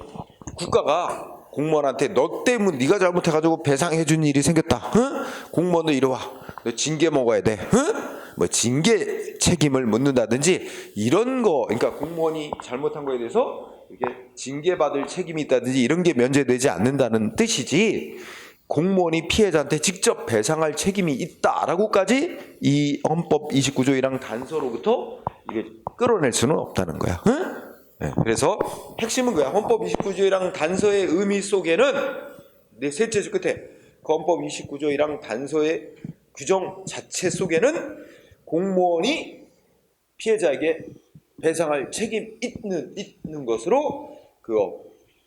국가가 공무원한테 너 때문에 네가 잘못해가지고 배상해준 일이 생겼다. 응? 공무원도 이리 와. 너 징계 먹어야 돼. 응? 뭐 징계 책임을 묻는다든지 이런 거, 그러니까 공무원이 잘못한 거에 대해서 이게 징계받을 책임이 있다든지 이런 게 면제되지 않는다는 뜻이지, 공무원이 피해자한테 직접 배상할 책임이 있다라고까지 이 헌법 29조 1항 단서로부터 이게 끌어낼 수는 없다는 거야. 응? 네, 그래서 핵심은 거야. 헌법 29조 1항 단서의 의미 속에는, 네, 셋째 줄 끝에 그 헌법 29조 1항 단서의 규정 자체 속에는 공무원이 피해자에게 배상할 책임 있는 것으로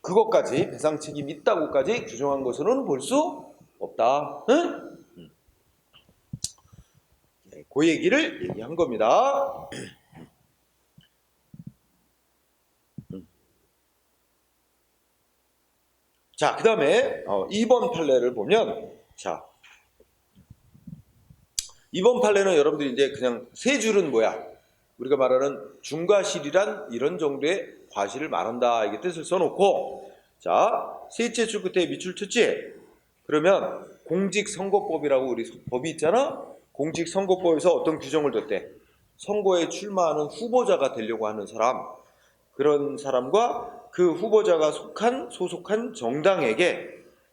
그것까지 배상 책임 있다고까지 규정한 것으로는 볼 수 없다. 응? 네, 그 얘기를 얘기한 겁니다. 자, 그 다음에 2번 판례를 보면, 자, 2번 판례는 여러분들이 이제 그냥 세 줄은 뭐야? 우리가 말하는 중과실이란 이런 정도의 과실을 말한다, 이게 뜻을 써놓고, 자, 셋째 줄 끝에 밑줄 쳤지? 그러면 공직선거법이라고 우리 법이 있잖아? 공직선거법에서 어떤 규정을 뒀대? 선거에 출마하는 후보자가 되려고 하는 사람, 그런 사람과 그 후보자가 소속한 정당에게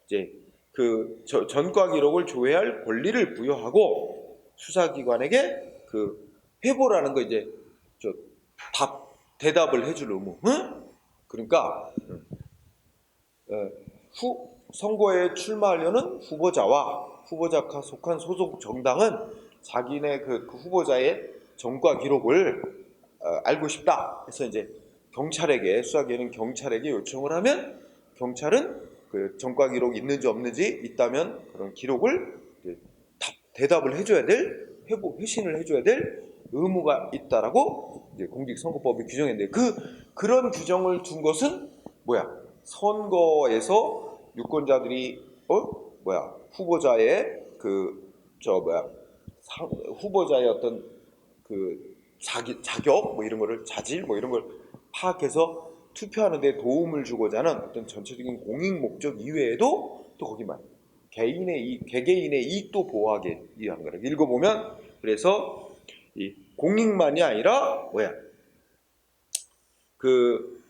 이제 그 전과 기록을 조회할 권리를 부여하고, 수사기관에게 그 회보라는 거, 이제 대답을 해줄 의무. 응? 그러니까 선거에 출마하려는 후보자와 후보자가 속한 소속 정당은 자기네 그 후보자의 전과 기록을 알고 싶다 해서 이제 경찰에게, 수사기관은 경찰에게 요청을 하면, 경찰은 그 전과 기록이 있는지 없는지, 있다면 그런 기록을 대답을 해줘야 될, 회신을 해줘야 될 의무가 있다라고 이제 공직선거법이 규정했는데, 그런 규정을 둔 것은 뭐야? 선거에서 유권자들이 후보자의 후보자의 어떤 그 자격 뭐 이런 거를, 자질 뭐 이런 걸 파악해서 투표하는 데 도움을 주고자 하는 어떤 전체적인 공익 목적 이외에도 또 거기만 개개인의 이익도 보호하기 위한 거라. 읽어보면, 그래서 이 공익만이 아니라 그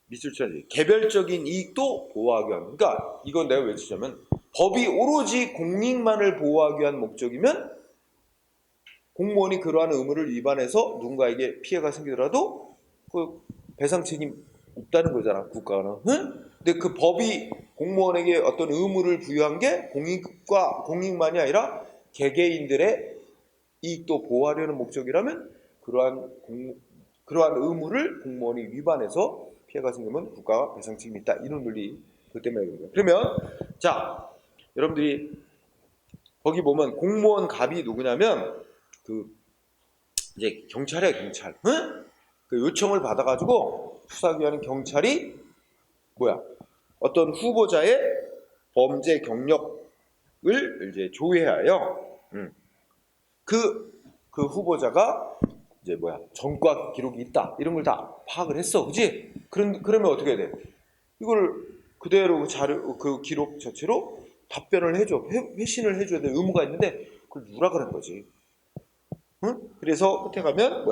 미술처럼 개별적인 이익도 보호하기 위한, 그러니까 이건 내가 왜 주자면, 법이 오로지 공익만을 보호하기 위한 목적이면 공무원이 그러한 의무를 위반해서 누군가에게 피해가 생기더라도 그 배상 책임 없다는 거잖아, 국가는. 응? 근데 그 법이 공무원에게 어떤 의무를 부여한 게 공익만이 아니라 개개인들의 이익도 보호하려는 목적이라면, 그러한 의무를 공무원이 위반해서 피해가 생기면 국가가 배상 책임이 있다, 이런 논리. 그 때문에 그런 거예요. 그러면 자, 여러분들이 거기 보면 공무원 갑이 누구냐면 이제 경찰이야, 경찰. 응? 그 요청을 받아가지고 수사기관인 경찰이 어떤 후보자의 범죄 경력을 이제 조회하여 그 후보자가 이제 전과 기록이 있다, 이런 걸 다 파악을 했어, 그지? 그러면 어떻게 해야 돼? 이걸 그대로 그 기록 자체로 답변을 해줘, 회신을 해줘야 될 의무가 있는데 그걸 누락을 한 거지. 응? 그래서 끝에 가면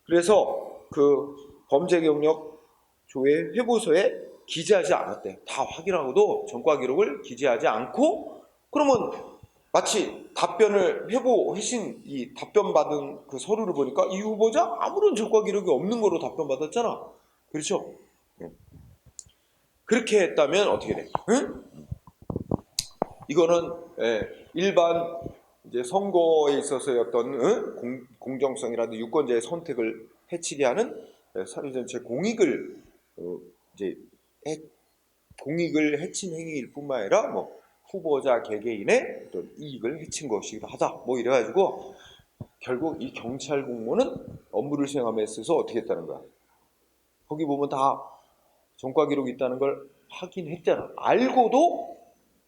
그래서 그 범죄 경력 조회 회보서에 기재하지 않았대. 다 확인하고도 전과 기록을 기재하지 않고, 그러면 마치 답변을 회신, 이 답변 받은 그 서류를 보니까 이 후보자 아무런 전과 기록이 없는 거로 답변 받았잖아. 그렇죠? 그렇게 했다면 어떻게 돼? 응? 이거는 일반 이제 선거에 있어서의 어떤 공정성이라든지 유권자의 선택을 해치게 하는 사회 전체 공익을 공익을 해친 행위일 뿐만 아니라 후보자 개개인의 어떤 이익을 해친 것이기도 하다, 이래가지고 결국 이 경찰 공무원은 업무를 수행함에 있어서 어떻게 했다는 거야? 거기 보면 다 전과 기록이 있다는 걸 확인했잖아. 알고도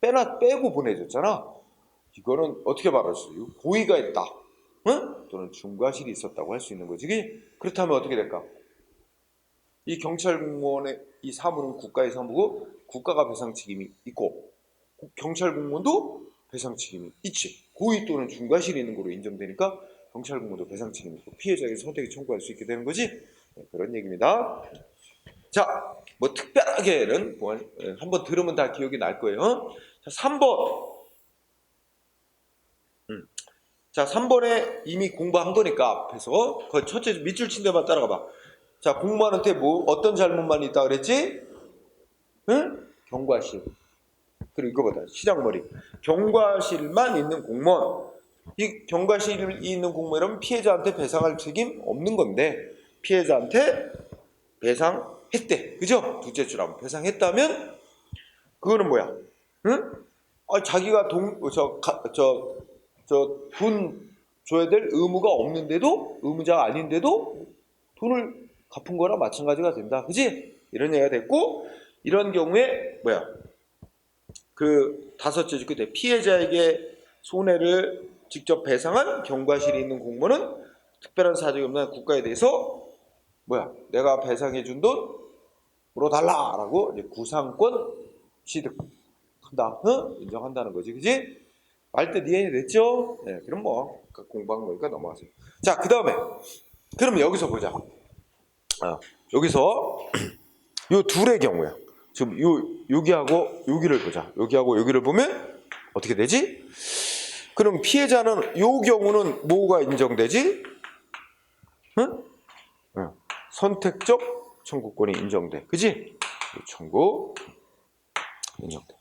빼고 보내줬잖아. 이거는 어떻게 말할 수 있어요? 고의가 있다. 응? 또는 중과실이 있었다고 할 수 있는 거지. 그렇다면 어떻게 될까? 이 경찰 공무원의 이 사무는 국가의 사무고 국가가 배상 책임이 있고 경찰 공무원도 배상 책임이 있지. 고의 또는 중과실이 있는 거로 인정되니까 경찰 공무원도 배상 책임이 있고 피해자에게 선택이 청구할 수 있게 되는 거지. 네, 그런 얘기입니다. 자, 뭐 특별하게는 한번 들으면 다 기억이 날 거예요. 자, 3번. 자, 3번에 이미 공부한 거니까 앞에서 그 첫째 밑줄 친 데만 따라가 봐. 자, 공무원한테 뭐 어떤 잘못만 있다 그랬지? 응? 경과실. 그리고 이거보다 시작머리. 경과실만 있는 공무원. 이 경과실이 있는 공무원이라면 피해자한테 배상할 책임 없는 건데 피해자한테 배상했대. 그죠? 둘째 줄 하면 배상했다면 그거는 뭐야? 응? 자기가 돈 줘야 될 의무가 없는데도 의무자가 아닌데도 돈을 갚은 거랑 마찬가지가 된다. 그지? 이런 얘기가 됐고 이런 경우에 뭐야? 그 다섯째 줄 끝에 피해자에게 손해를 직접 배상한 경과실이 있는 공무원은 특별한 사정이 없는 국가에 대해서 뭐야? 내가 배상해 준 돈 물어달라라고 이제 구상권 취득한다. 응? 인정한다는 거지. 그지? 말뜻 이해가 됐죠? 네, 그럼 뭐 공부한 거니까 넘어가세요. 자, 그 다음에 그럼 여기서 보자. 여기서 요 둘의 경우야. 지금 여기하고 여기를 보자. 여기하고 여기를 보면 어떻게 되지? 그럼 피해자는 요 경우는 뭐가 인정되지? 응? 선택적 청구권이 인정돼. 그지? 청구 인정돼.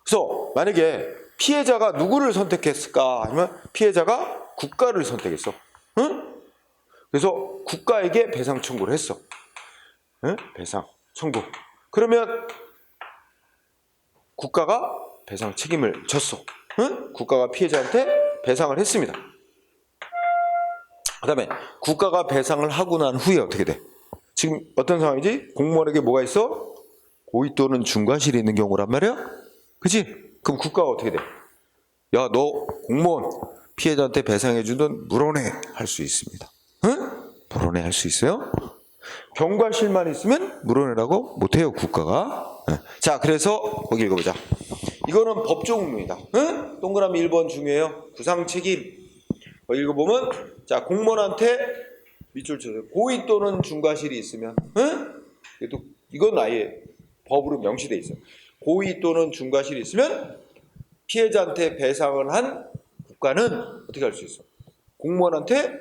그래서 만약에 피해자가 누구를 선택했을까? 아니면 피해자가 국가를 선택했어. 응? 그래서 국가에게 배상 청구를 했어. 응? 배상 청구. 그러면 국가가 배상 책임을 졌어. 응? 국가가 피해자한테 배상을 했습니다. 그 다음에 국가가 배상을 하고 난 후에 어떻게 돼? 지금 어떤 상황이지? 공무원에게 뭐가 있어? 고의 또는 중과실이 있는 경우란 말이야? 그치? 그럼 국가가 어떻게 돼? 야, 너 공무원 피해자한테 배상해준 돈 물어내 할 수 있습니다. 응? 물어내 할 수 있어요? 경과실만 있으면 물어내라고 못해요, 국가가. 네. 자, 그래서 거기 읽어보자. 이거는 법조 의무입니다. 응? 동그라미 1번 중요해요. 구상책임. 읽어보면 자, 공무원한테 밑줄 쳐서 고의 또는 중과실이 있으면 응? 이건 아예 법으로 명시돼 있어요. 고의 또는 중과실이 있으면 피해자한테 배상을 한 국가는 어떻게 할 수 있어? 공무원한테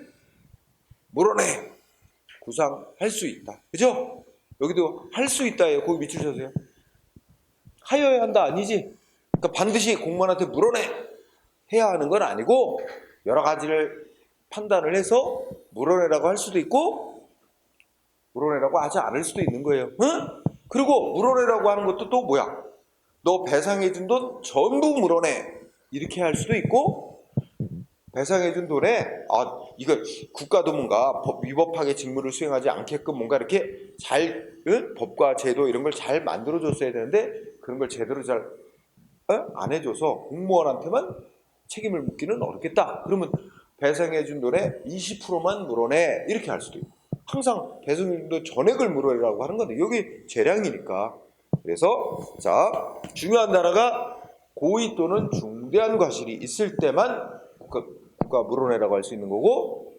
물어내 구상할 수 있다. 그죠? 여기도 할 수 있다예요. 거기 밑줄 쳐세요. 하여야 한다 아니지? 그러니까 반드시 공무원한테 물어내 해야 하는 건 아니고 여러 가지를 판단을 해서 물어내라고 할 수도 있고 물어내라고 하지 않을 수도 있는 거예요. 응? 그리고 물어내라고 하는 것도 또 뭐야? 너 배상해준 돈 전부 물어내 이렇게 할 수도 있고 배상해준 돈에 이거 국가도 뭔가 위법하게 직무를 수행하지 않게끔 뭔가 이렇게 잘 법과 제도 이런 걸 잘 만들어줬어야 되는데 그런 걸 제대로 잘 안 해줘서 공무원한테만 책임을 묻기는 어렵겠다. 그러면 배상해준 돈의 20%만 물어내 이렇게 할 수도 있고 항상 배상해준 전액을 물어내라고 하는 건데 여기 재량이니까 그래서 자 중요한 단어가 고의 또는 중대한 과실이 있을 때만 국가 물어내라고 할 수 있는 거고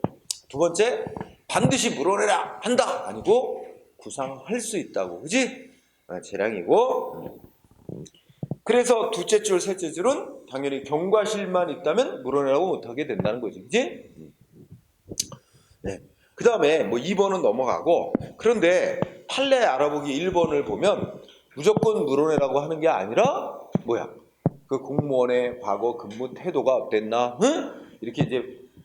두 번째 반드시 물어내라 한다 아니고 구상할 수 있다고 그지? 재량이고 그래서 둘째 줄 셋째 줄은 당연히 경과실만 있다면 물어내라고 못하게 된다는 거지 그지? 네. 그 다음에 뭐 2번은 넘어가고 그런데 판례 알아보기 1번을 보면 무조건 물어내라고 하는 게 아니라 뭐야? 그 공무원의 과거 근무 태도가 어땠나? 응? 이렇게 이제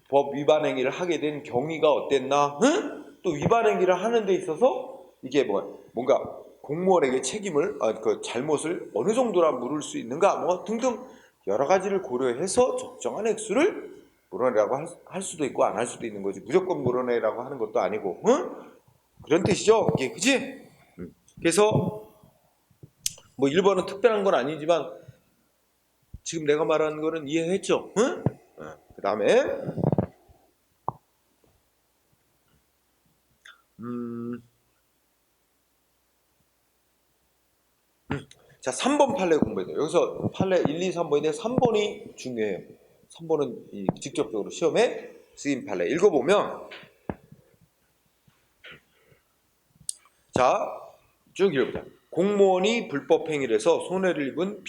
법 위반 행위를 하게 된 경위가 어땠나? 응? 또 위반 행위를 하는 데 있어서 이게 뭔가 공무원에게 책임을 그 잘못을 어느 정도나 물을 수 있는가? 뭐 등등 여러 가지를 고려해서 적정한 액수를 물어내라고 할 수도 있고 안 할 수도 있는 거지. 무조건 물어내라고 하는 것도 아니고, 응? 그런 뜻이죠. 이게 그지? 그래서 뭐 1번은 특별한 건 아니지만 지금 내가 말하는 거는 이해했죠? 응? 그 다음에 자, 3번 판례 공부해야 돼요. 여기서 판례 1, 2, 3번인데 3번이 중요해요. 3번은 직접적으로 시험에 쓰인 판례. 읽어보면 자, 쭉 읽어보자. 공무원이 불법 행위를 해서 손해를 입은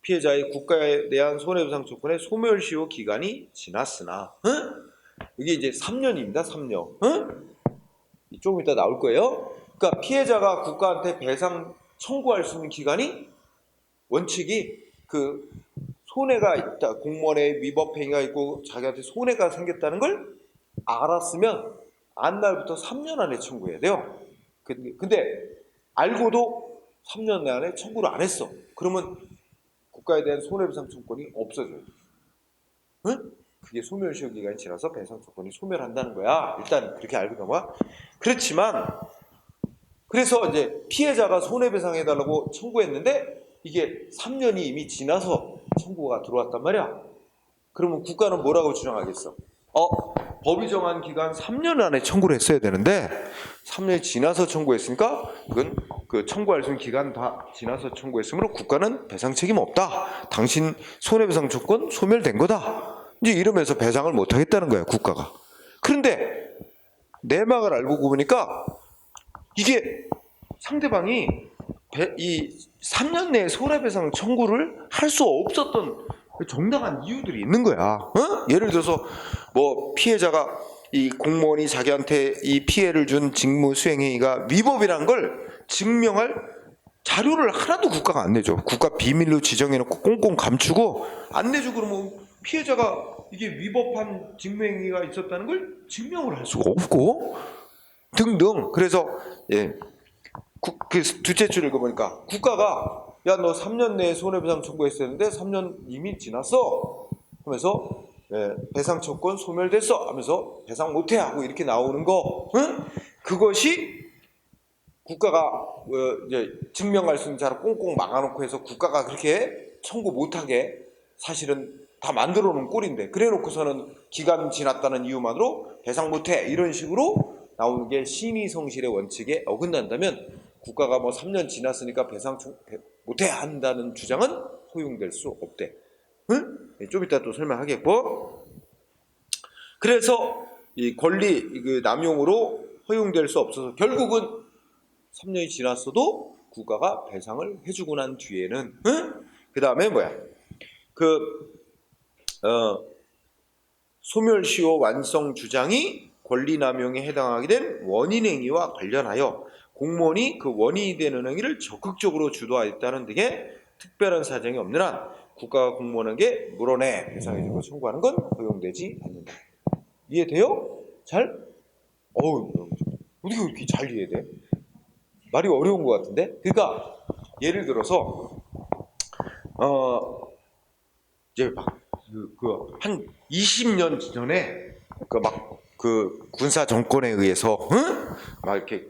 피해자의 국가에 대한 손해배상 조건의 소멸시효 기간이 지났으나 이게 이제 3년입니다. 3년. 조금 이따 나올 거예요. 그러니까 피해자가 국가한테 배상 청구할 수 있는 기간이 원칙이 그 손해가 있다, 공무원의 위법 행위가 있고 자기한테 손해가 생겼다는 걸 알았으면 안날부터 3년 안에 청구해야 돼요. 근데 알고도 3년 안에 청구를 안 했어. 그러면 국가에 대한 손해배상 청구권이 없어져요. 응? 그게 소멸시효 기간이 지나서 배상 청구권이 소멸한다는 거야. 일단 그렇게 알고 넘어가. 그렇지만 그래서 이제 피해자가 손해배상해달라고 청구했는데 이게 3년이 이미 지나서 청구가 들어왔단 말이야. 그러면 국가는 뭐라고 주장하겠어? 법이 정한 기간 3년 안에 청구를 했어야 되는데 3년이 지나서 청구했으니까 이건 그 청구할 수 있는 기간 다 지나서 청구했으므로 국가는 배상 책임 없다. 당신 손해배상 조건 소멸된 거다. 이제 이러면서 배상을 못 하겠다는 거야, 국가가. 그런데 내막을 알고 보니까 이게 상대방이 이 3년 내에 손해배상 청구를 할 수 없었던 정당한 이유들이 있는 거야. 예를 들어서 뭐 피해자가 이 공무원이 자기한테 이 피해를 준 직무 수행행위가 위법이라는 걸 증명할 자료를 하나도 국가가 안 내줘. 국가 비밀로 지정해놓고 꽁꽁 감추고 안 내주고 그러면 피해자가 이게 위법한 직무행위가 있었다는 걸 증명을 할 수가 없고 등등. 그래서 그 둘째 줄 읽어보니까 국가가 야, 너 3년 내에 손해배상 청구했었는데 3년 이미 지났어 하면서 배상 청구권 소멸됐어 하면서 배상 못해 하고 이렇게 나오는 거, 그것이 국가가 이제 증명할 수 있는 자를 꽁꽁 막아놓고 해서 국가가 그렇게 청구 못하게 사실은 다 만들어 놓은 꼴인데 그래 놓고서는 기간 지났다는 이유만으로 배상 못해 이런 식으로 나오는 게 심의성실의 원칙에 어긋난다면 국가가 뭐 3년 지났으니까 배상 못해 한다는 주장은 허용될 수 없대. 좀 이따 또 설명하겠고. 그래서 이 권리 그 남용으로 허용될 수 없어서 결국은 3년이 지났어도 국가가 배상을 해주고 난 뒤에는 그 다음에 뭐야? 소멸시효 완성 주장이 권리남용에 해당하게 된 원인행위와 관련하여 공무원이 그 원인이 되는 행위를 적극적으로 주도하였다는 등의 특별한 사정이 없는 한 국가가 공무원에게 물어내 배상해주고 청구하는 건 허용되지 않는다. 이해돼요? 잘? 어떻게 그렇게 잘 이해돼? 말이 어려운 것 같은데? 그러니까 예를 들어서 이제 막 한 20년 전에 그 군사 정권에 의해서 막 이렇게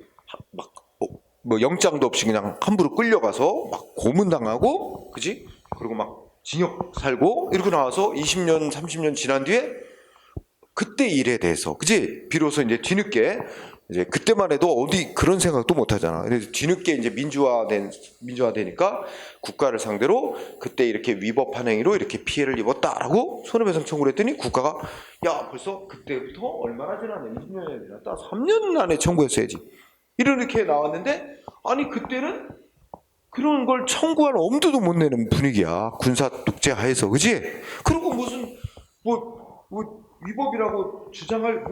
뭐 영장도 없이 그냥 함부로 끌려가서 막 고문당하고, 그지? 그리고 막 징역 살고 이러고 나와서 20년, 30년 지난 뒤에 그때 일에 대해서, 그지? 비로소 이제 뒤늦게 이제 그때만 해도 어디 그런 생각도 못 하잖아. 그래서 뒤늦게 이제 민주화되니까 국가를 상대로 그때 이렇게 위법한 행위로 이렇게 피해를 입었다라고 손해배상 청구를 했더니 국가가 야, 벌써 그때부터 얼마나 지났냐? 20년이 지났다. 3년 안에 청구했어야지. 이렇게 나왔는데 아니 그때는 그런 걸 청구할 엄두도 못 내는 분위기야. 군사 독재 하에서, 그지? 그리고 무슨 뭐 위법이라고 주장할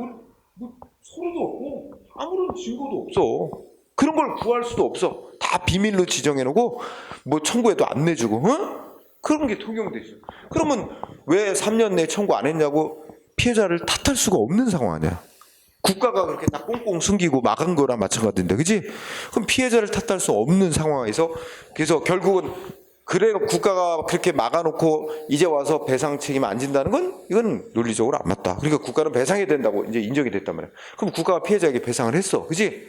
서류도 없고 아무런 증거도 없어. 그런 걸 구할 수도 없어. 다 비밀로 지정해놓고 뭐 청구해도 안 내주고, 그런 게 통용돼 있어. 그러면 왜 3년 내에 청구 안 했냐고 피해자를 탓할 수가 없는 상황 아니야. 국가가 그렇게 다 꽁꽁 숨기고 막은 거랑 마찬가지인데, 그지? 그럼 피해자를 탓할 수 없는 상황에서 그래서 결국은 그래 국가가 그렇게 막아놓고 이제 와서 배상 책임 안 진다는 건 이건 논리적으로 안 맞다. 그러니까 국가는 배상해야 된다고 이제 인정이 됐단 말이야. 그럼 국가가 피해자에게 배상을 했어, 그지?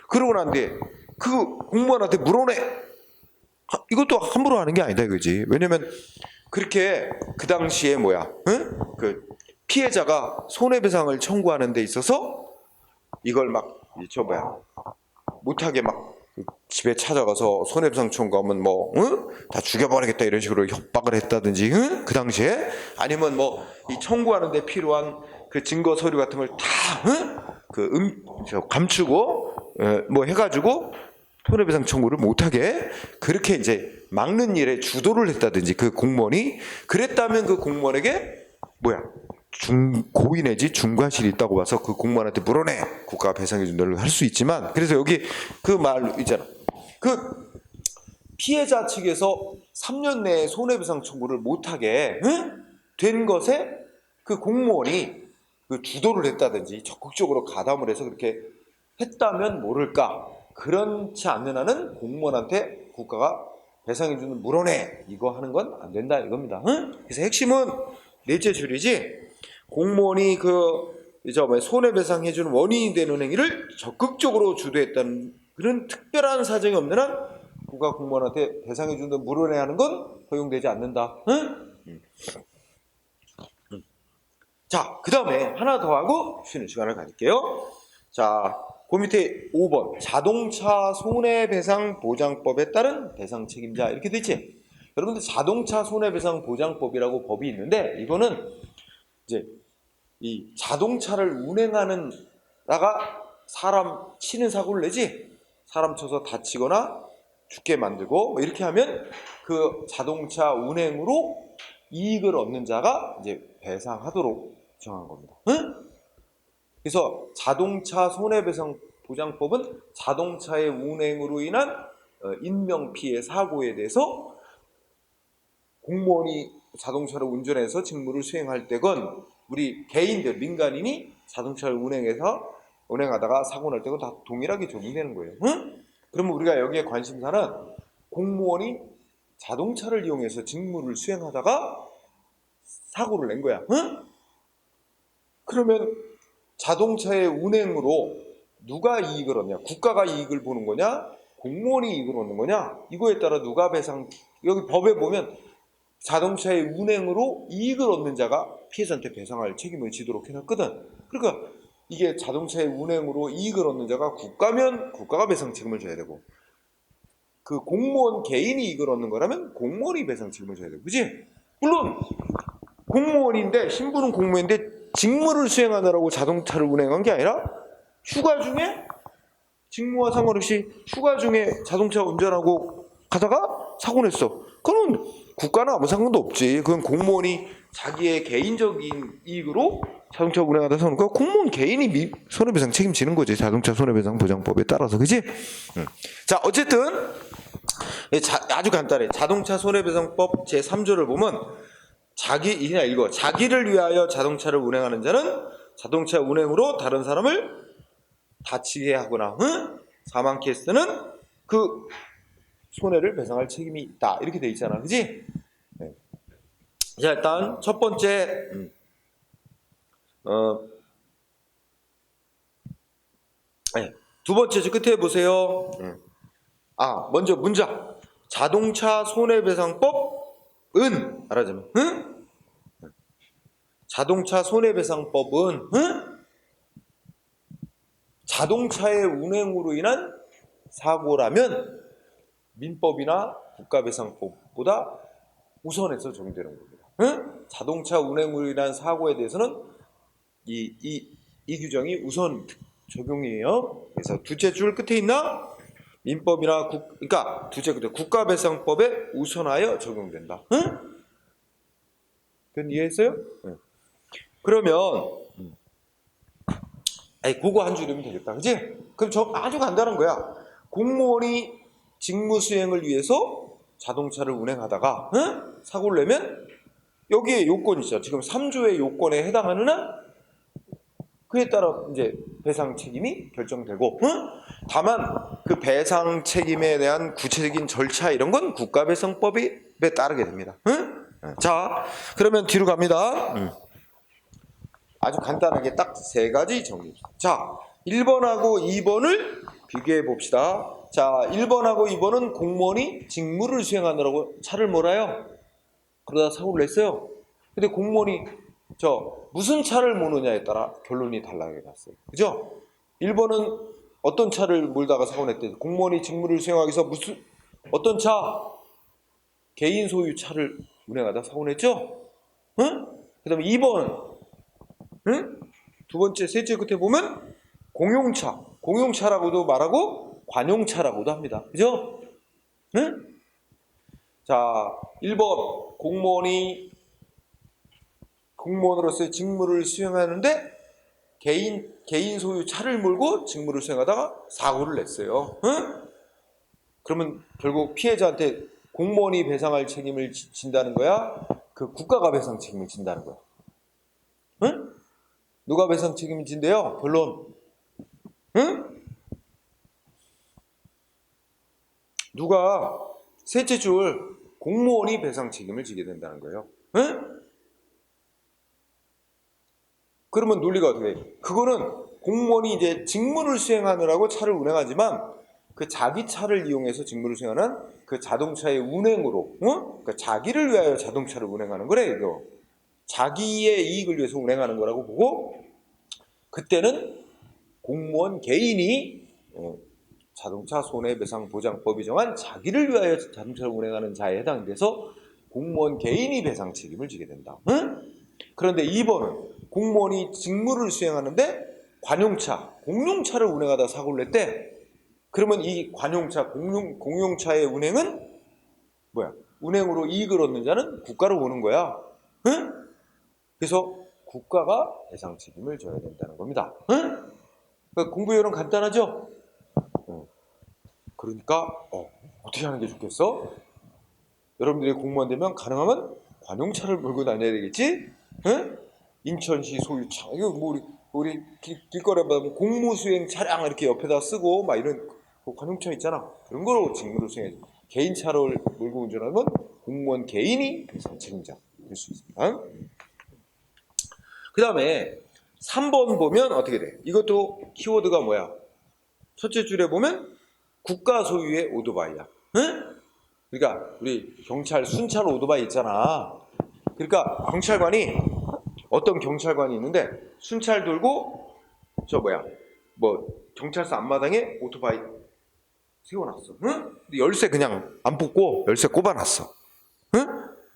그러고 난 뒤에 그 공무원한테 물어내. 이것도 함부로 하는 게 아니다 이거지. 왜냐면 그렇게 그 당시에 뭐야, 응? 그 피해자가 손해배상을 청구하는 데 있어서 이걸 막 저 뭐야 못하게 막 집에 찾아가서 손해배상 청구하면 뭐 응? 다 죽여버리겠다 이런 식으로 협박을 했다든지, 응? 그 당시에 아니면 뭐 이 청구하는 데 필요한 그 증거 서류 같은 걸 다 응? 감추고 뭐 해가지고 손해배상 청구를 못하게 그렇게 이제 막는 일에 주도를 했다든지 그 공무원이 그랬다면 그 공무원에게 뭐야 고의 내지 중과실이 있다고 봐서 그 공무원한테 물어내 국가가 배상해 준다고 할 수 있지만, 그래서 여기 그 말 있잖아. 그 피해자 측에서 3년 내에 손해배상 청구를 못하게 응? 된 것에 그 공무원이 그 주도를 했다든지 적극적으로 가담을 해서 그렇게 했다면 모를까. 그렇지 않는 한은 공무원한테 국가가 배상해주는 물어내 이거 하는 건 안 된다 이겁니다. 응? 그래서 핵심은 넷째 줄이지. 공무원이 손해배상 해주는 원인이 되는 행위를 적극적으로 주도했다는 그런 특별한 사정이 없는 한 국가 공무원한테 배상해주는 물어내 하는 건 허용되지 않는다. 응? 자, 그 다음에 하나 더 하고 쉬는 시간을 가질게요. 자, 그 밑에 5번 자동차 손해배상 보장법에 따른 배상 책임자 이렇게 되지. 여러분들 자동차 손해배상 보장법이라고 법이 있는데 이거는 이제 이 자동차를 운행하는 나가 사람 치는 사고를 내지, 사람 쳐서 다치거나 죽게 만들고 뭐 이렇게 하면 그 자동차 운행으로 이익을 얻는 자가 이제 배상하도록 정한 겁니다. 응? 그래서 자동차 손해배상 보장법은 자동차의 운행으로 인한 인명피해 사고에 대해서 공무원이 자동차를 운전해서 직무를 수행할 때건 우리 개인들 민간인이 자동차를 운행하다가 사고 날 때건 다 동일하게 적용되는 거예요. 응? 그러면 우리가 여기에 관심사는 공무원이 자동차를 이용해서 직무를 수행하다가 사고를 낸 거야. 응? 그러면 자동차의 운행으로 누가 이익을 얻냐? 국가가 이익을 보는 거냐? 공무원이 이익을 얻는 거냐? 이거에 따라 누가 여기 법에 보면 자동차의 운행으로 이익을 얻는 자가 피해자한테 배상할 책임을 지도록 해놨거든. 그러니까 이게 자동차의 운행으로 이익을 얻는 자가 국가면 국가가 배상 책임을 져야 되고, 그 공무원 개인이 이익을 얻는 거라면 공무원이 배상 책임을 져야 되고, 그지? 물론 공무원인데 신분은 공무원인데 직무를 수행하느라고 자동차를 운행한 게 아니라 휴가 중에 직무와 상관없이 휴가 중에 자동차 운전하고 가다가 사고 냈어. 그건 국가는 아무 상관도 없지. 그건 공무원이 자기의 개인적인 이익으로 자동차 운행하다 사는 거 공무원 개인이 손해배상 책임지는 거지. 자동차 손해배상 보장법에 따라서. 그지? 자, 어쨌든 아주 간단해. 자동차 손해배상법 제3조를 보면 자기를 위하여 자동차를 운행하는 자는 자동차 운행으로 다른 사람을 다치게 하거나 사망케 했으는 그 손해를 배상할 책임이 있다. 이렇게 돼 있잖아. 그지? 네. 자, 일단 첫 번째 두 번째 저 끝에 보세요. 먼저 문장. 자동차 손해배상법은 알아자면 자동차 손해배상법은 자동차의 운행으로 인한 사고라면 민법이나 국가배상법보다 우선해서 적용되는 겁니다. 자동차 운행으로 인한 사고에 대해서는 이 규정이 우선 적용이에요. 그래서 둘째 줄 끝에 있나? 민법이나 그러니까 둘째 끝에 국가배상법에 우선하여 적용된다. 그건 이해했어요? 그러면 그거 한 줄이면 되겠다. 그지? 그럼 아주 간단한 거야. 공무원이 직무 수행을 위해서 자동차를 운행하다가 사고를 내면 여기에 요건이 있죠. 지금 3조의 요건에 해당하는 한 그에 따라 이제 배상 책임이 결정되고, 다만 그 배상 책임에 대한 구체적인 절차 이런 건 국가배상법에 따르게 됩니다. 자, 그러면 뒤로 갑니다. 아주 간단하게 딱 세 가지 정리. 자, 1번하고 2번을 비교해 봅시다. 자, 1번하고 2번은 공무원이 직무를 수행하느라고 차를 몰아요. 그러다 사고를 냈어요. 근데 공무원이 무슨 차를 모느냐에 따라 결론이 달라게 났어요. 그죠? 1번은 어떤 차를 몰다가 사고 냈대. 공무원이 직무를 수행하기 위해서 어떤 차? 개인 소유 차를 운행하다 사고 냈죠? 응? 그 다음에 2번. 응? 두 번째, 셋째 끝에 보면 공용차. 공용차라고도 말하고 관용차라고도 합니다. 그죠? 응? 자, 1번. 공무원으로서의 직무를 수행하는데 개인 소유 차를 몰고 직무를 수행하다가 사고를 냈어요. 응? 그러면 결국 피해자한테 공무원이 배상할 책임을 진다는 거야? 그 국가가 배상 책임을 진다는 거야? 응? 누가 배상 책임을 진대요? 결론. 응? 누가 셋째 줄 공무원이 배상 책임을 지게 된다는 거예요. 응? 그러면 논리가 어떻게 돼? 그거는 공무원이 이제 직무를 수행하느라고 차를 운행하지만 그 자기 차를 이용해서 직무를 수행하는 그 자동차의 운행으로, 그러니까 자기를 위하여 자동차를 운행하는 거래, 이거. 자기의 이익을 위해서 운행하는 거라고 보고, 그때는 공무원 개인이 자동차 손해배상보장법이 정한 자기를 위하여 자동차를 운행하는 자에 해당돼서 공무원 개인이 배상 책임을 지게 된다. 그런데 2번은 공무원이 직무를 수행하는데 관용차, 공용차를 운행하다 사고를 냈대. 그러면 이 관용차, 공용차의 운행은 뭐야? 운행으로 이익을 얻는 자는 국가로 오는 거야. 응? 그래서 국가가 배상 책임을 져야 된다는 겁니다. 응? 그러니까 공부 요령 간단하죠? 그러니까 어떻게 하는 게 좋겠어? 여러분들이 공무원 되면 가능하면 관용차를 몰고 다녀야 되겠지? 응? 인천시 소유차. 이거 뭐 우리 길거리에 보면 공무수행 차량 이렇게 옆에다 쓰고 막 이런 관용차 있잖아. 그런 거로 직무를 수행해. 개인 차를 몰고 운전하면 공무원 개인이 배상 책임자 될 수 있습니다. 그 다음에 3번 보면 어떻게 돼? 이것도 키워드가 뭐야? 첫째 줄에 보면 국가 소유의 오토바이야. 응? 그러니까 우리 경찰 순찰 오토바이 있잖아. 그러니까 경찰관이 어떤 경찰관이 있는데 순찰 돌고 경찰서 앞마당에 오토바이 세워놨어. 응? 근데 열쇠 그냥 안 뽑고 열쇠 꼽아놨어. 응?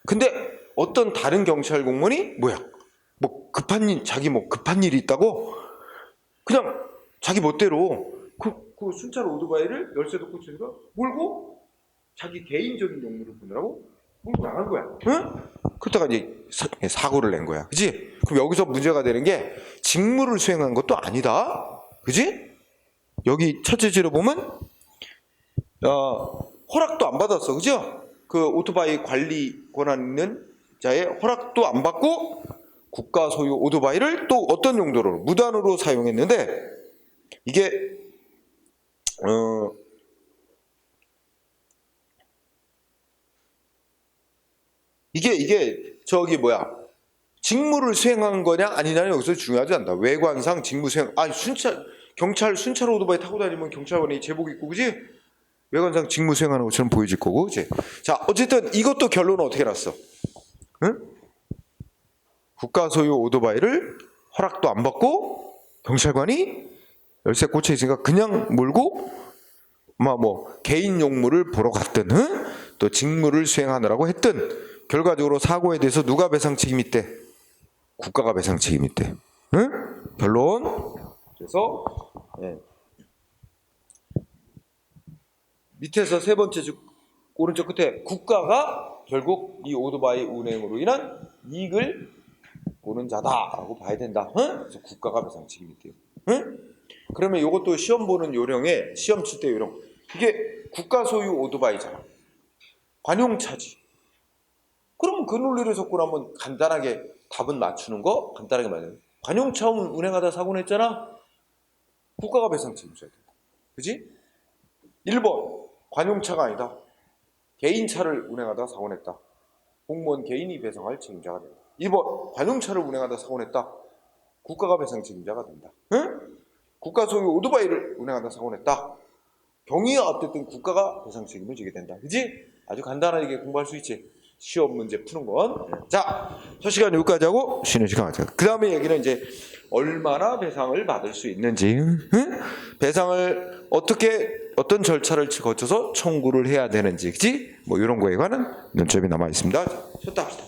근데 어떤 다른 경찰 공무원이 자기 급한 일이 있다고 그냥 자기 멋대로 그 순찰 오토바이를 열쇠도 꽂혀서 몰고 자기 개인적인 용무를 보느라고 몰고 나간 거야. 응? 그러다가 이제 사고를 낸 거야. 그지? 그럼 여기서 문제가 되는 게 직무를 수행한 것도 아니다. 그지? 여기 첫째 줄에 보면 허락도 안 받았어. 그죠? 그 오토바이 관리 권한 있는 자의 허락도 안 받고 국가 소유 오토바이를 또 어떤 용도로 무단으로 사용했는데 이게 직무를 수행한 거냐 아니냐는 여기서 중요하지 않다. 외관상 직무 수행. 경찰 순찰 오토바이 타고 다니면 경찰관이 제복 입고 그지? 외관상 직무 수행하는 것처럼 보여질 거고, 그지? 자, 어쨌든 이것도 결론은 어떻게 났어? 응? 국가 소유 오토바이를 허락도 안 받고 경찰관이 열쇠 꽂혀 있으니까 그냥 몰고 개인 용무를 보러 갔든, 또 직무를 수행하느라고 했든 결과적으로 사고에 대해서 누가 배상 책임이 있대? 국가가 배상 책임이 있대. 응? 결론. 그래서 밑에서 세 번째 오른쪽 끝에 국가가 결국 이 오토바이 운행으로 인한 이익을 보는 자다라고 봐야 된다. 응? 그래서 국가가 배상 책임이 있대요. 응? 그러면 이것도 시험 보는 요령에 시험 칠 때 요령. 이게 국가 소유 오토바이잖아. 관용차지. 그러면 그 논리를 접근하면 간단하게 답은 맞추는 거 간단하게 말해요. 관용차 운행하다 사고 냈잖아. 국가가 배상 책임져야 된다. 그지? 1번 관용차가 아니다. 개인차를 운행하다 사고 냈다. 공무원 개인이 배상할 책임자가 된다. 2번 관용차를 운행하다 사고 냈다. 국가가 배상 책임자가 된다. 응? 국가 소유 오토바이를 운행하다 사고 냈다. 경위가 어쨌든 국가가 배상 책임을 지게 된다. 그지? 아주 간단하게 공부할 수 있지. 시험 문제 푸는 건. 자, 첫 시간 여기까지 하고 쉬는 시간 하자. 그 다음에 얘기는 이제 얼마나 배상을 받을 수 있는지, 응? 배상을 어떤 절차를 거쳐서 청구를 해야 되는지, 그지? 뭐 이런 거에 관한 논점이 남아 있습니다. 자, 쉬었다 합시다.